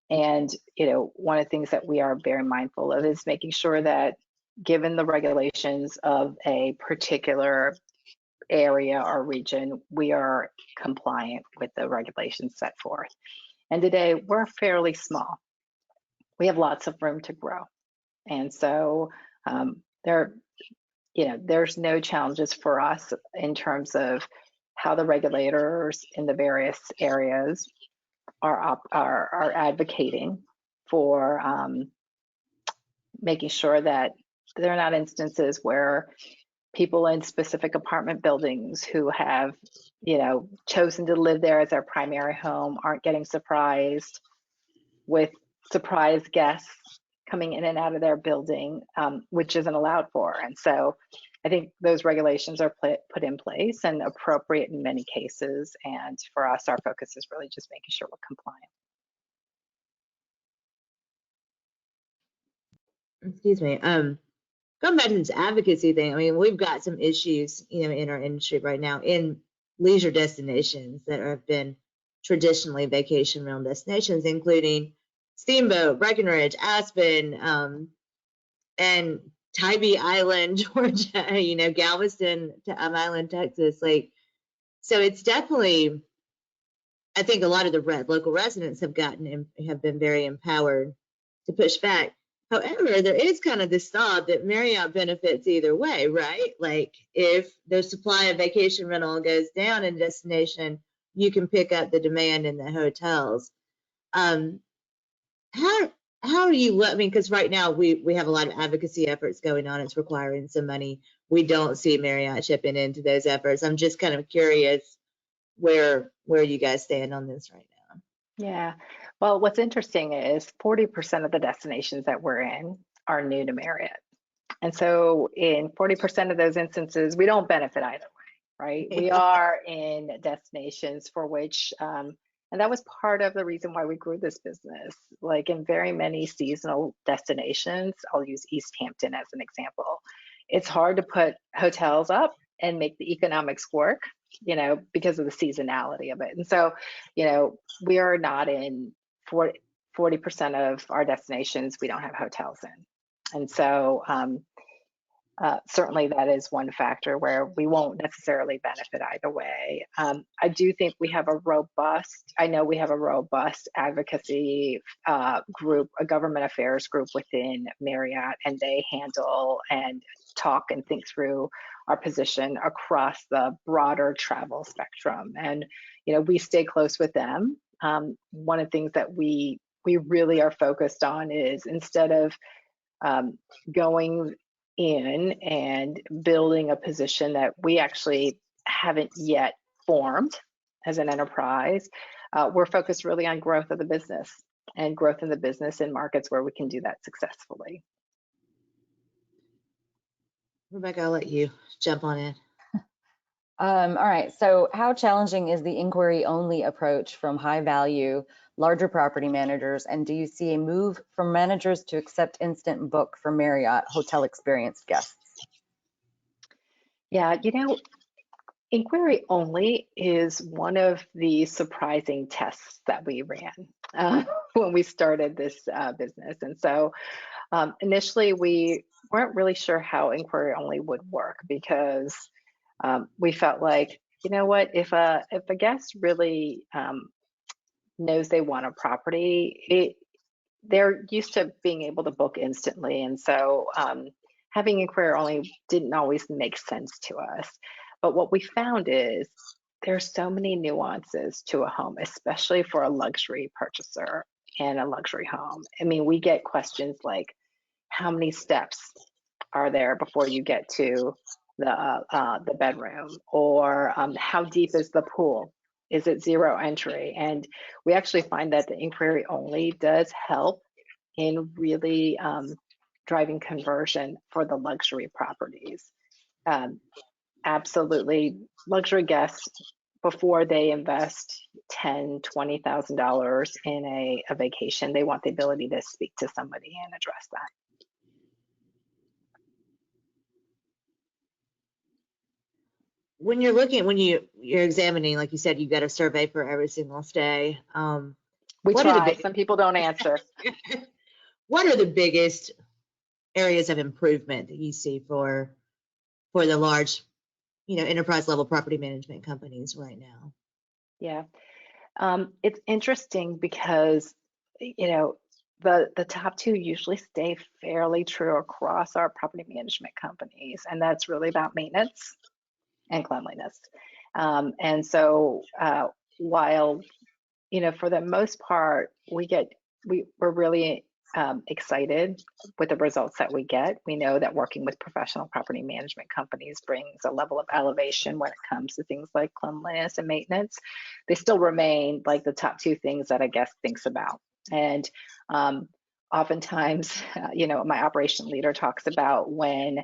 Speaker 2: And, one of the things that we are very mindful of is making sure that given the regulations of a particular area or region, we are compliant with the regulations set forth. And today we're fairly small. We have lots of room to grow. And so there's no challenges for us in terms of how the regulators in the various areas are advocating for making sure that there are not instances where people in specific apartment buildings who have, chosen to live there as their primary home aren't getting surprised with surprise guests coming in and out of their building, which isn't allowed for. And so I think those regulations are put in place and appropriate in many cases. And for us, our focus is really just making sure we're compliant.
Speaker 1: Excuse me. Going back to this advocacy thing, I mean, we've got some issues, in our industry right now in leisure destinations that have been traditionally vacation rental destinations, including Steamboat, Breckenridge, Aspen, and Tybee Island, Georgia, Galveston Island, Texas. So it's definitely, I think a lot of the local residents have been very empowered to push back. However, there is kind of this thought that Marriott benefits either way, right? Like if the supply of vacation rental goes down in a destination, you can pick up the demand in the hotels. How do you, I mean, because right now we have a lot of advocacy efforts going on. It's requiring some money. We don't see Marriott chipping into those efforts. I'm just kind of curious where you guys stand on this right now.
Speaker 2: Yeah. Well, what's interesting is 40% of the destinations that we're in are new to Marriott. And so in 40% of those instances, we don't benefit either way, right? We are in destinations for which, and that was part of the reason why we grew this business. Like in very many seasonal destinations, I'll use East Hampton as an example. It's hard to put hotels up and make the economics work, because of the seasonality of it. And so, we are not in 40% of our destinations, we don't have hotels in. And so certainly that is one factor where we won't necessarily benefit either way. I do think we have a robust advocacy group, a government affairs group within Marriott, and they handle and talk and think through our position across the broader travel spectrum. And, we stay close with them. One of the things that we really are focused on is instead of going in and building a position that we actually haven't yet formed as an enterprise, we're focused really on growth of the business and growth in the business in markets where we can do that successfully.
Speaker 1: Rebecca, I'll let you jump on in.
Speaker 3: All right, so how challenging is the inquiry-only approach from high-value, larger property managers, and do you see a move from managers to accept instant book for Marriott hotel experience guests?
Speaker 2: Yeah, inquiry only is one of the surprising tests that we ran when we started this business. And so initially we weren't really sure how inquiry only would work because we felt like, if a guest really knows they want a property, they're used to being able to book instantly. And so having inquiry only didn't always make sense to us. But what we found is there's so many nuances to a home, especially for a luxury purchaser and a luxury home. I mean, we get questions like, how many steps are there before you get to the bedroom? Or how deep is the pool? Is it zero entry? And we actually find that the inquiry only does help in really driving conversion for the luxury properties. Absolutely, luxury guests, before they invest $10,000, $20,000 in a vacation, they want the ability to speak to somebody and address that.
Speaker 1: When you're examining, like you said, you've got a survey for every single stay.
Speaker 2: We try. Some people don't answer.
Speaker 1: What are the biggest areas of improvement that you see for the large, enterprise level property management companies right now?
Speaker 2: Yeah, it's interesting because, the top two usually stay fairly true across our property management companies, and that's really about maintenance and cleanliness. And so while, for the most part, we're really excited with the results that we get. We know that working with professional property management companies brings a level of elevation when it comes to things like cleanliness and maintenance. They still remain like the top two things that a guest thinks about. And oftentimes, my operation leader talks about when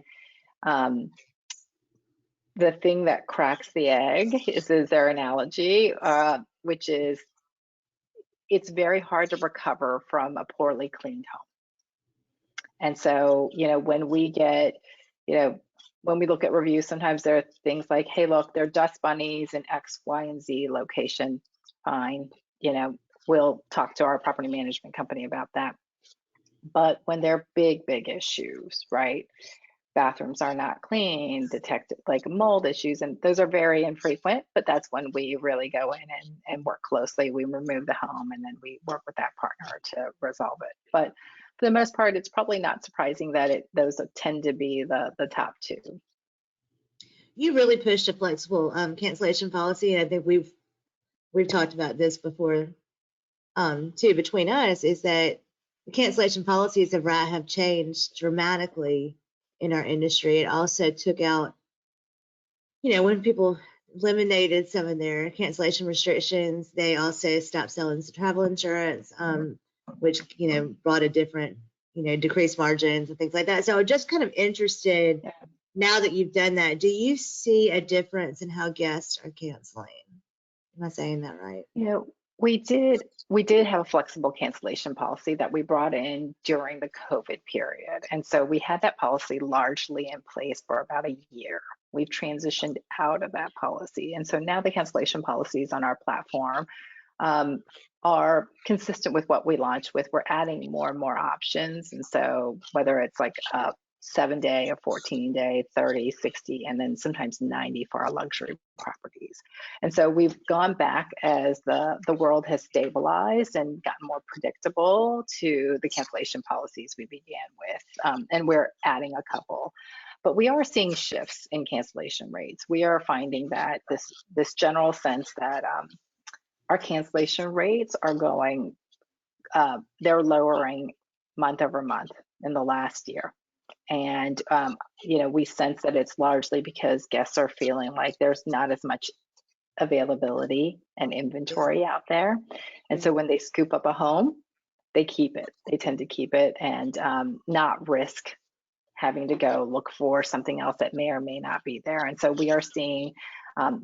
Speaker 2: the thing that cracks the egg is their analogy, which is it's very hard to recover from a poorly cleaned home. And so, when we get, when we look at reviews, sometimes there are things like, hey, look, they're dust bunnies in X, Y, and Z location. Fine. We'll talk to our property management company about that. But when they're big, big issues, right? Bathrooms are not clean, detected like mold issues, and those are very infrequent, but that's when we really go in and work closely. We remove the home and then we work with that partner to resolve it. But for the most part, it's probably not surprising that those tend to be the top two.
Speaker 1: You really pushed a flexible cancellation policy, and I think we've talked about this before too between us, is that the cancellation policies have changed dramatically in our industry. It also took out, when people eliminated some of their cancellation restrictions, they also stopped selling travel insurance, which, brought a different, decreased margins and things like that. So just kind of interested, now that you've done that, do you see a difference in how guests are canceling? Am I saying that right?
Speaker 2: We did have a flexible cancellation policy that we brought in during the COVID period. And so we had that policy largely in place for about a year. We've transitioned out of that policy. And so now the cancellation policies on our platform are consistent with what we launched with. We're adding more and more options. And so whether it's like a 7-day, a 14-day, 30, 60, and then sometimes 90 for our luxury properties. And so we've gone back as the world has stabilized and gotten more predictable to the cancellation policies we began with, and we're adding a couple. But we are seeing shifts in cancellation rates. We are finding that this general sense that our cancellation rates are going, they're lowering month over month in the last year. And, we sense that it's largely because guests are feeling like there's not as much availability and inventory out there. And so when they scoop up a home, they keep it. They tend to keep it and not risk having to go look for something else that may or may not be there. And so we are seeing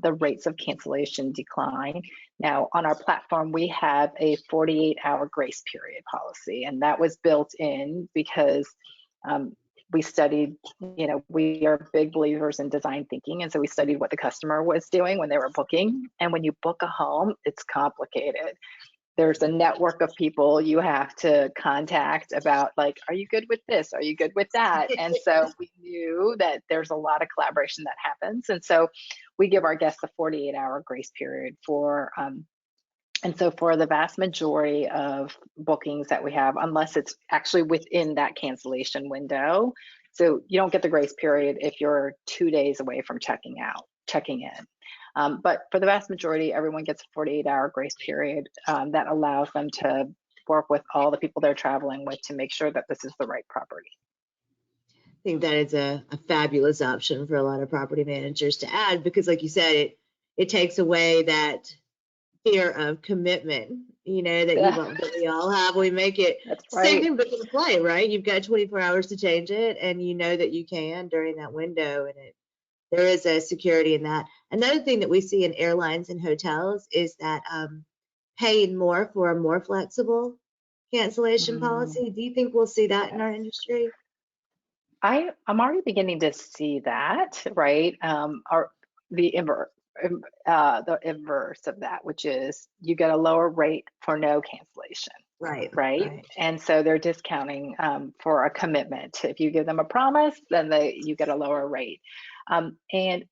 Speaker 2: the rates of cancellation decline. Now, on our platform, we have a 48-hour grace period policy, and that was built in because we studied, we are big believers in design thinking. And so we studied what the customer was doing when they were booking. And when you book a home, it's complicated. There's a network of people you have to contact about, like, are you good with this? Are you good with that? And so we knew that there's a lot of collaboration that happens. And so we give our guests a 48-hour grace period for, and so for the vast majority of bookings that we have, unless it's actually within that cancellation window, so you don't get the grace period if you're 2 days away from checking in. But for the vast majority, everyone gets a 48-hour grace period that allows them to work with all the people they're traveling with to make sure that this is the right property.
Speaker 1: I think that is a fabulous option for a lot of property managers to add, because like you said, it takes away that fear of commitment, that we all have. We make it same thing but in play, right? You've got 24 hours to change it, and you know that you can during that window, and there is a security in that. Another thing that we see in airlines and hotels is that paying more for a more flexible cancellation policy. Do you think we'll see that in our industry?
Speaker 2: I'm already beginning to see that, right? The inverse of that, which is you get a lower rate for no cancellation. Right. And so they're discounting for a commitment. If you give them a promise, then you get a lower rate. And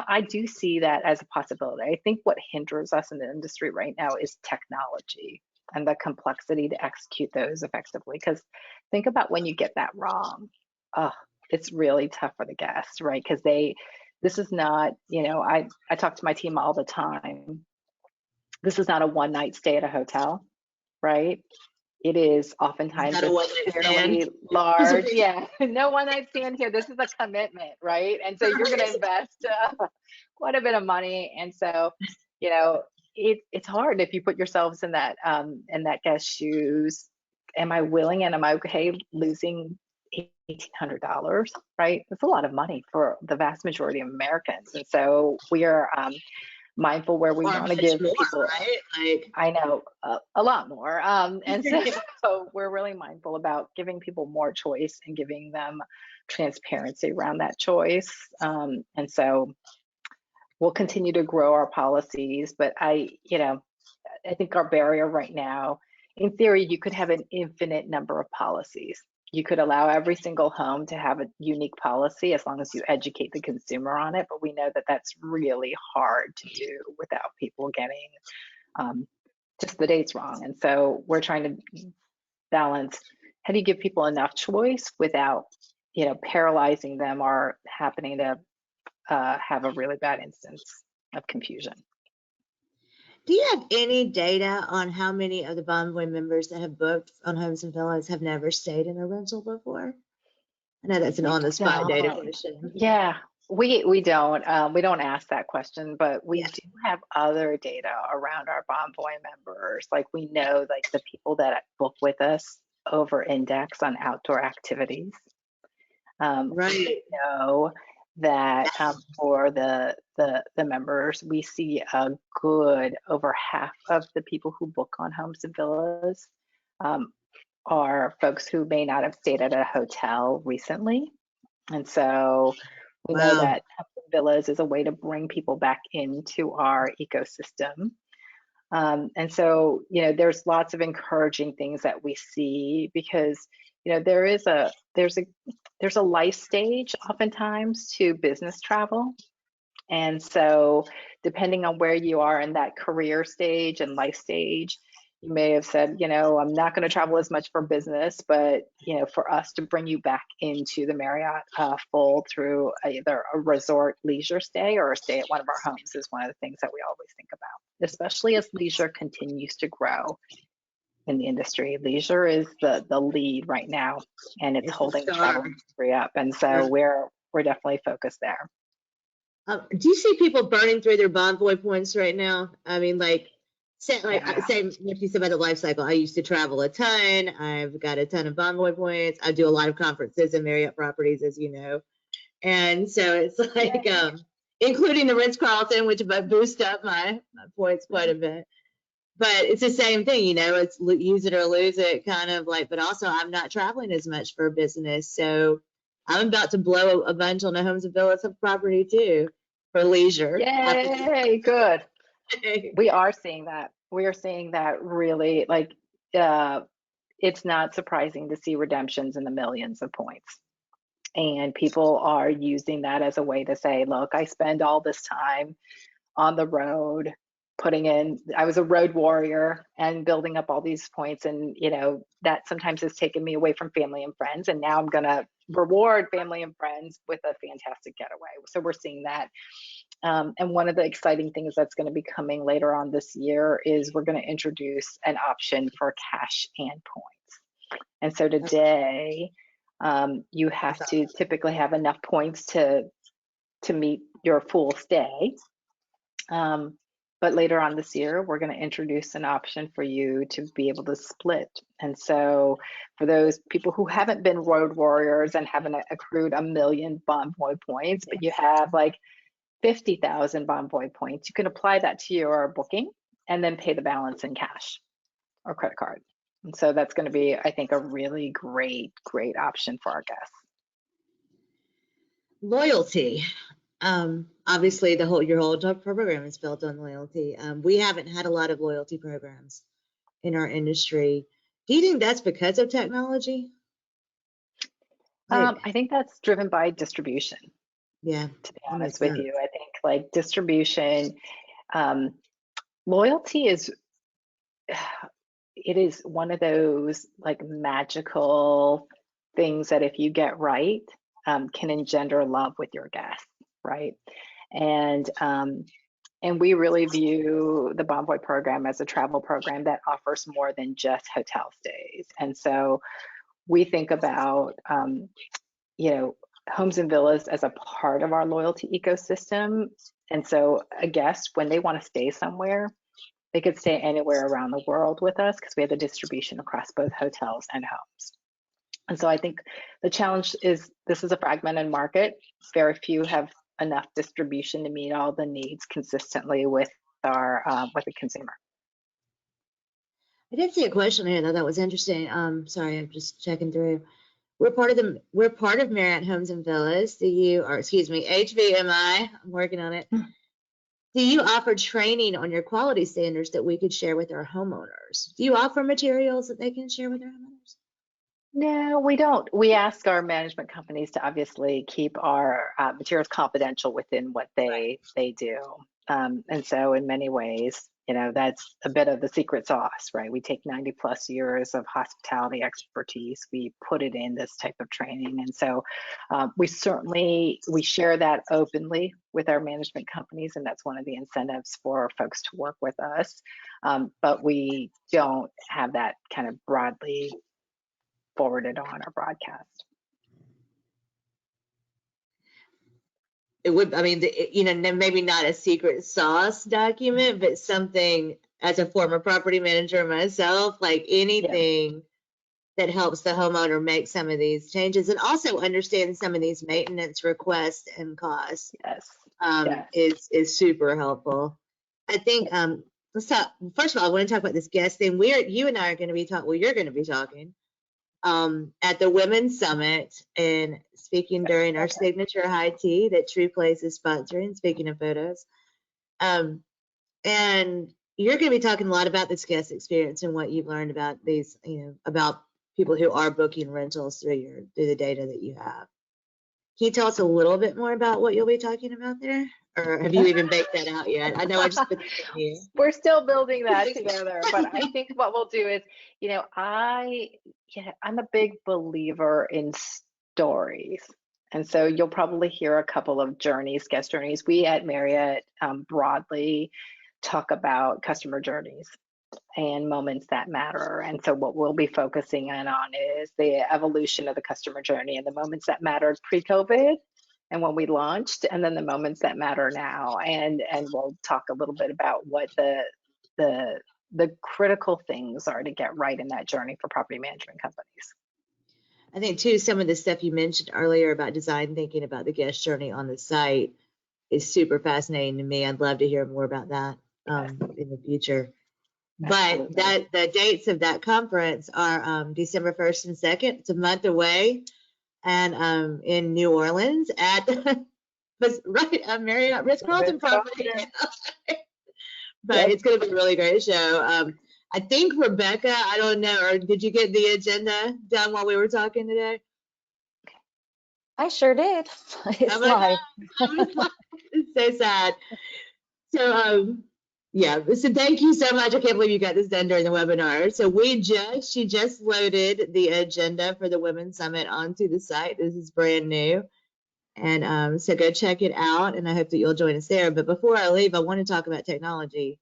Speaker 2: I do see that as a possibility. I think what hinders us in the industry right now is technology and the complexity to execute those effectively. Because think about when you get that wrong. It's really tough for the guests, right? Because this is not, I talk to my team all the time. This is not a one-night stay at a hotel, right? it is oftentimes
Speaker 1: Not a one-night
Speaker 2: fairly
Speaker 1: stand.
Speaker 2: large. Yeah, no one night stand here. This is a commitment, right? And so you're going to invest quite a bit of money. And so, you know, it's hard if you put yourselves in that guest's shoes. Am I willing and am I okay losing $1,800, right? That's a lot of money for the vast majority of Americans. And so we are mindful where we
Speaker 1: Or
Speaker 2: want to
Speaker 1: much
Speaker 2: give
Speaker 1: more,
Speaker 2: people,
Speaker 1: right? Like,
Speaker 2: I know, a lot more. And so we're really mindful about giving people more choice and giving them transparency around that choice. And so we'll continue to grow our policies, but I think our barrier right now, in theory, you could have an infinite number of policies. You could allow every single home to have a unique policy as long as you educate the consumer on it. But we know that that's really hard to do without people getting just the dates wrong. And so we're trying to balance, how do you give people enough choice without, paralyzing them or happening to have a really bad instance of confusion.
Speaker 1: do you have any data on how many of the Bonvoy members that have booked on Homes and Villas have never stayed in a rental before? I know that's an on-the-spot data question.
Speaker 2: Yeah, we don't ask that question, but we do have other data around our Bonvoy members. Like we know, like the people that book with us over index on outdoor activities.
Speaker 1: Right.
Speaker 2: We know that for the members, we see a good over half of the people who book on Homes and Villas are folks who may not have stayed at a hotel recently. And so we know that Homes and Villas is a way to bring people back into our ecosystem. And so, there's lots of encouraging things that we see because, there's a life stage oftentimes to business travel. And so depending on where you are in that career stage and life stage, you may have said, I'm not going to travel as much for business, but, for us to bring you back into the Marriott fold through either a resort leisure stay or a stay at one of our homes is one of the things that we always think about, especially as leisure continues to grow in the industry. Leisure is the lead right now, and it's holding the travel industry up. And so we're definitely focused there.
Speaker 1: Do you see people burning through their Bonvoy points right now? I mean, same what you said about the life cycle. I used to travel a ton. I've got a ton of Bonvoy points. I do a lot of conferences and Marriott properties, as you know. And so it's like, including the Ritz-Carlton, which boost up my points quite a bit. But it's the same thing, it's use it or lose it kind of like, but also I'm not traveling as much for business. So I'm about to blow a bunch on the Homes and Villas property too for leisure.
Speaker 2: Yay, good. We are seeing that. We are seeing that really, it's not surprising to see redemptions in the millions of points. And people are using that as a way to say, look, I spend all this time on the road I was a road warrior and building up all these points. And, that sometimes has taken me away from family and friends. And now I'm going to reward family and friends with a fantastic getaway. So we're seeing that. And one of the exciting things that's going to be coming later on this year is we're going to introduce an option for cash and points. And so today, you have to typically have enough points to meet your full stay. But later on this year, we're going to introduce an option for you to be able to split. And so for those people who haven't been road warriors and haven't accrued 1 million Bonvoy points, but you have 50,000 Bonvoy points, you can apply that to your booking and then pay the balance in cash or credit card. And so that's going to be, I think, a really great option for our guests.
Speaker 1: Loyalty. Obviously your whole program is built on loyalty. We haven't had a lot of loyalty programs in our industry. Do you think that's because of technology?
Speaker 2: I think that's driven by distribution.
Speaker 1: Yeah.
Speaker 2: To be honest with you, I think distribution, loyalty is one of those magical things that if you get right, can engender love with your guests, right? And And we really view the Bonvoy program as a travel program that offers more than just hotel stays. And so we think about, you know, homes and villas as a part of our loyalty ecosystem. And so a guest, when they want to stay somewhere, they could stay anywhere around the world with us because we have the distribution across both hotels and homes. And so I think the challenge is this is a fragmented market. Very few have enough distribution to meet all the needs consistently with the consumer.
Speaker 1: I did see a question here though that was interesting. Sorry, I'm just checking through. We're part of Marriott Homes and Villas. HVMI. I'm working on it. Do you offer training on your quality standards that we could share with our homeowners? Do you offer materials that they can share with our homeowners?
Speaker 2: No, we don't. We ask our management companies to obviously keep our materials confidential within what they do. And so in many ways, you know, that's a bit of the secret sauce, right? We take 90 plus years of hospitality expertise, we put it in this type of training. And so we share that openly with our management companies, and that's one of the incentives for folks to work with us. But we don't have that kind of broadly forwarded on our broadcast.
Speaker 1: It would, I mean, you know, maybe not a secret sauce document, but something as a former property manager myself, like anything that helps the homeowner make some of these changes and also understand some of these maintenance requests and costs. Is super helpful. I think, let's talk, first of all, I want to talk about this guest thing. You and I are going to be talking, well, you're going to be talking at the Women's Summit and speaking during our signature high tea that True Place is sponsoring, speaking of photos. And you're going to be talking a lot about this guest experience and what you've learned about these, you know, about people who are booking rentals through the data that you have. Can you tell us a little bit more about what you'll be talking about there? Or have you even baked that out yet? I know I just put it in here.
Speaker 2: We're still building that together, but I think what we'll do is, you know, I'm a big believer in stories. And so you'll probably hear a couple of guest journeys. We at Marriott broadly talk about customer journeys and moments that matter. And so what we'll be focusing in on is the evolution of the customer journey and the moments that mattered pre-COVID and when we launched, and then the moments that matter now. And we'll talk a little bit about what the critical things are to get right in that journey for property management companies.
Speaker 1: I think too, some of the stuff you mentioned earlier about design thinking about the guest journey on the site is super fascinating to me. I'd love to hear more about that in the future. Absolutely. But the dates of that conference are December 1st and 2nd. It's a month away, and in New Orleans at Marriott Ritz-Carlton property. But it's going to be a really great show. I think Rebecca, I don't know, or did you get the agenda done while we were talking today?
Speaker 3: I sure did. It's live.
Speaker 1: It's so sad. So yeah, so thank you so much. I can't believe you got this done during the webinar. So she just loaded the agenda for the Women's Summit onto the site. This is brand new. And so go check it out, and I hope that you'll join us there. But before I leave, I want to talk about technology.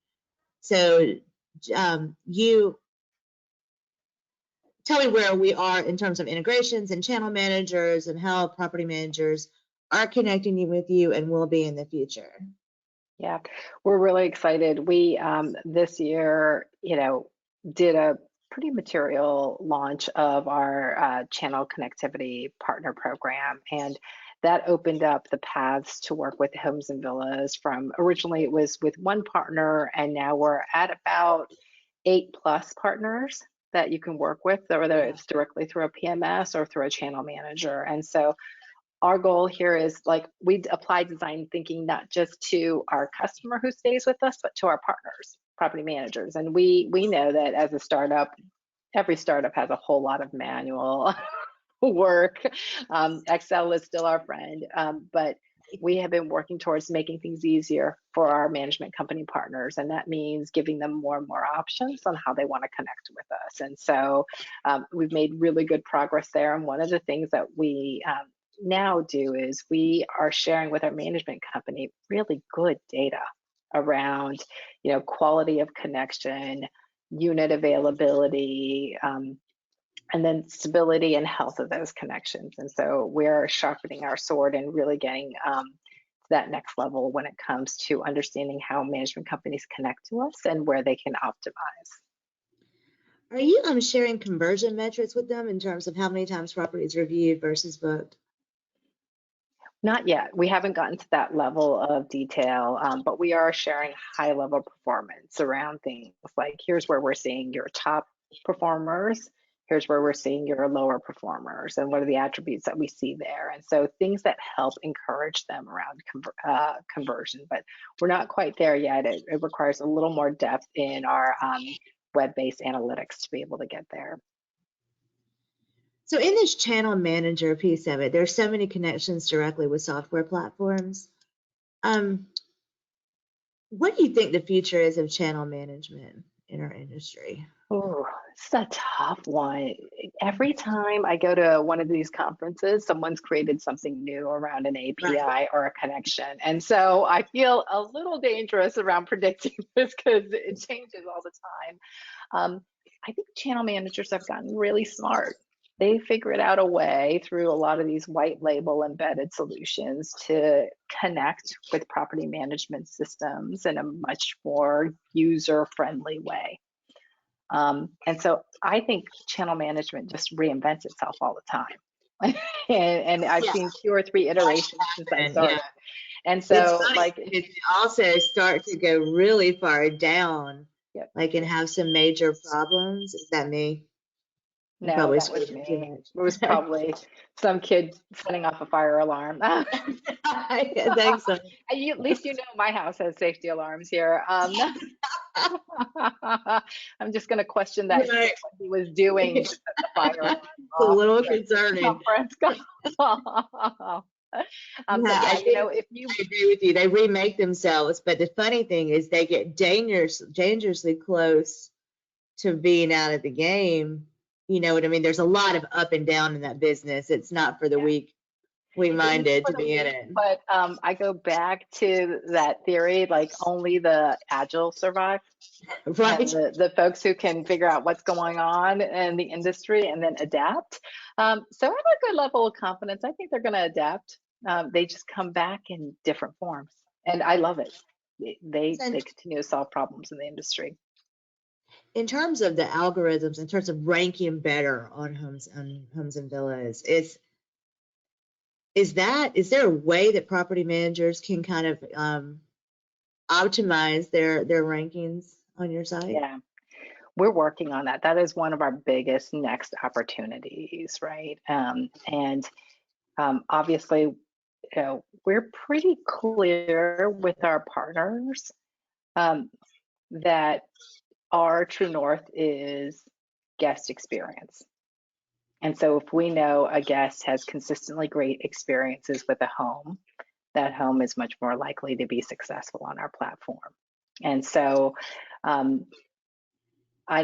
Speaker 1: So you tell me where we are in terms of integrations and channel managers and how property managers are connecting with you and will be in the future.
Speaker 2: Yeah, we're really excited. We this year, you know, did a pretty material launch of our channel connectivity partner program, and that opened up the paths to work with homes and villas. From originally it was with one partner, and now we're at about 8+ partners that you can work with, whether it's directly through a PMS or through a channel manager. And so our goal here is, like, we apply design thinking not just to our customer who stays with us, but to our partners, property managers. And we know that as a startup, every startup has a whole lot of manual work. Excel is still our friend, but we have been working towards making things easier for our management company partners, and that means giving them more and more options on how they want to connect with us. And so we've made really good progress there. And one of the things that we now do is we are sharing with our management company really good data around, quality of connection, unit availability, and then stability and health of those connections. And so we're sharpening our sword and really getting to that next level when it comes to understanding how management companies connect to us and where they can optimize.
Speaker 1: Are you sharing conversion metrics with them in terms of how many times property is reviewed versus booked?
Speaker 2: Not yet. We haven't gotten to that level of detail, but we are sharing high level performance around things like, here's where we're seeing your top performers, here's where we're seeing your lower performers, and what are the attributes that we see there. And so things that help encourage them around conversion, but we're not quite there yet. It requires a little more depth in our web-based analytics to be able to get there.
Speaker 1: So in this channel manager piece of it, there's so many connections directly with software platforms. What do you think the future is of channel management in our industry?
Speaker 2: Oh, it's a tough one. Every time I go to one of these conferences, someone's created something new around an API or a connection. And so I feel a little dangerous around predicting this because it changes all the time. I think channel managers have gotten really smart. They figured out a way through a lot of these white label embedded solutions to connect with property management systems in a much more user-friendly way. And so I think channel management just reinvents itself all the time. and I've seen 2 or 3 iterations since I started. And so
Speaker 1: it also start to go really far down, like and have some major problems. Is that me?
Speaker 2: No, that was me. It was probably some kid setting off a fire alarm.
Speaker 1: I think so.
Speaker 2: At least my house has safety alarms here. I'm just going to question that what he was doing to set the fire alarm.
Speaker 1: It's a little concerning. If you, I agree with you. They remake themselves, but the funny thing is they get dangerously close to being out of the game. You know what I mean? There's a lot of up and down in that business. It's not for the weak-minded to be in it.
Speaker 2: But I go back to that theory, like only the agile survive.
Speaker 1: Right.
Speaker 2: The folks who can figure out what's going on in the industry and then adapt. So I have a good level of confidence. I think they're going to adapt. They just come back in different forms. And I love it. They continue to solve problems in the industry.
Speaker 1: In terms of the algorithms, in terms of ranking better on homes and villas, is there a way that property managers can kind of optimize their rankings on your site?
Speaker 2: Yeah, we're working on that. That is one of our biggest next opportunities, right? Obviously, we're pretty clear with our partners that our true north is guest experience. And so if we know a guest has consistently great experiences with a home, that home is much more likely to be successful on our platform. And so I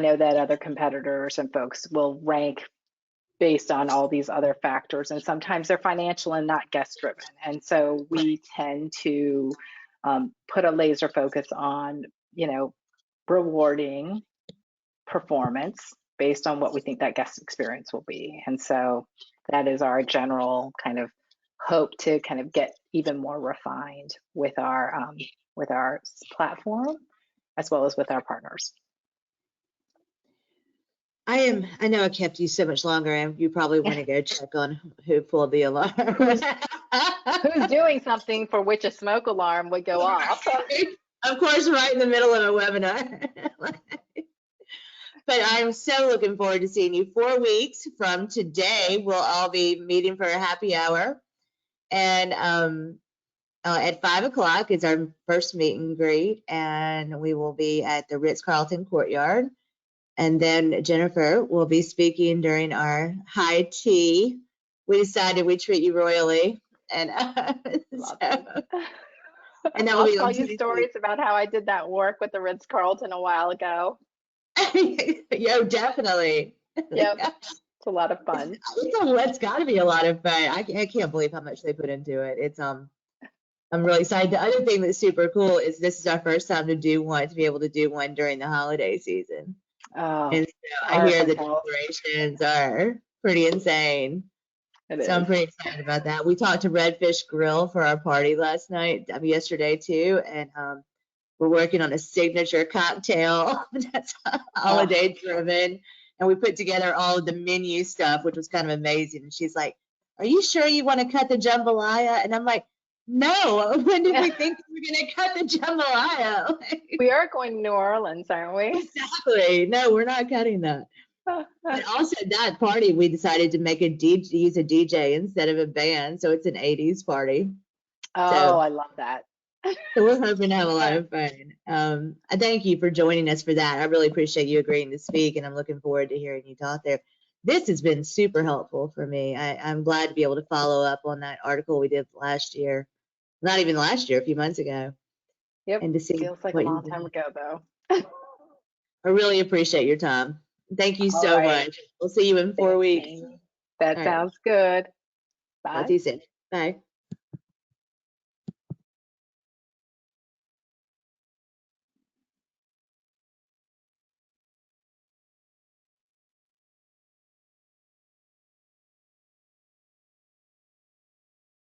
Speaker 2: know that other competitors and folks will rank based on all these other factors, and sometimes they're financial and not guest driven. And so we tend to put a laser focus on, rewarding performance based on what we think that guest experience will be. And so that is our general kind of hope to kind of get even more refined with our platform as well as with our partners.
Speaker 1: I know I kept you so much longer, and you probably want to go check on who pulled the alarm.
Speaker 2: Who's doing something for which a smoke alarm would go off.
Speaker 1: Of course, right in the middle of a webinar. But I'm so looking forward to seeing you. 4 weeks from today, we'll all be meeting for a happy hour. And at 5 o'clock is our first meet and greet, and we will be at the Ritz-Carlton Courtyard. And then Jennifer will be speaking during our high tea. We decided we treat you royally. And and that will be
Speaker 2: I'll tell you stories about how I did that work with the Ritz-Carlton a while ago.
Speaker 1: Yo, definitely.
Speaker 2: Yep, it's a lot of fun.
Speaker 1: It's got to be a lot of fun. I can't believe how much they put into it. It's I'm really excited. The other thing that's super cool is this is our first time to be able to do one during the holiday season.
Speaker 2: Oh,
Speaker 1: And so I
Speaker 2: our
Speaker 1: hear the
Speaker 2: hotel.
Speaker 1: decorations are pretty insane.
Speaker 2: It
Speaker 1: So I'm
Speaker 2: is.
Speaker 1: pretty excited about that. We talked to Redfish Grill for our party last night, yesterday too, and we're working on a signature cocktail that's holiday driven. And we put together all of the menu stuff, which was kind of amazing. And she's like, "Are you sure you want to cut the jambalaya?" And I'm like, "No, when did we think we were going to cut the jambalaya?"
Speaker 2: We are going to New Orleans, aren't we?
Speaker 1: Exactly. No, we're not cutting that. But also that party, we decided to use a DJ instead of a band, so it's an 80s party.
Speaker 2: Oh, I love that.
Speaker 1: So we're hoping to have a lot of fun. I thank you for joining us for that. I really appreciate you agreeing to speak, and I'm looking forward to hearing you talk there. This has been super helpful for me. I'm glad to be able to follow up on that article we did last year. Not even last year, a few months ago.
Speaker 2: Yep.
Speaker 1: And to see
Speaker 2: Feels like a
Speaker 1: what
Speaker 2: long
Speaker 1: you
Speaker 2: time
Speaker 1: did.
Speaker 2: ago, though.
Speaker 1: I really appreciate your time. Thank you
Speaker 2: All
Speaker 1: so
Speaker 2: right.
Speaker 1: much. We'll see you in 4
Speaker 2: Thanks,
Speaker 1: weeks.
Speaker 2: Amy. That
Speaker 1: All right.
Speaker 2: sounds good.
Speaker 1: Talk
Speaker 2: Bye.
Speaker 1: to you soon. Bye.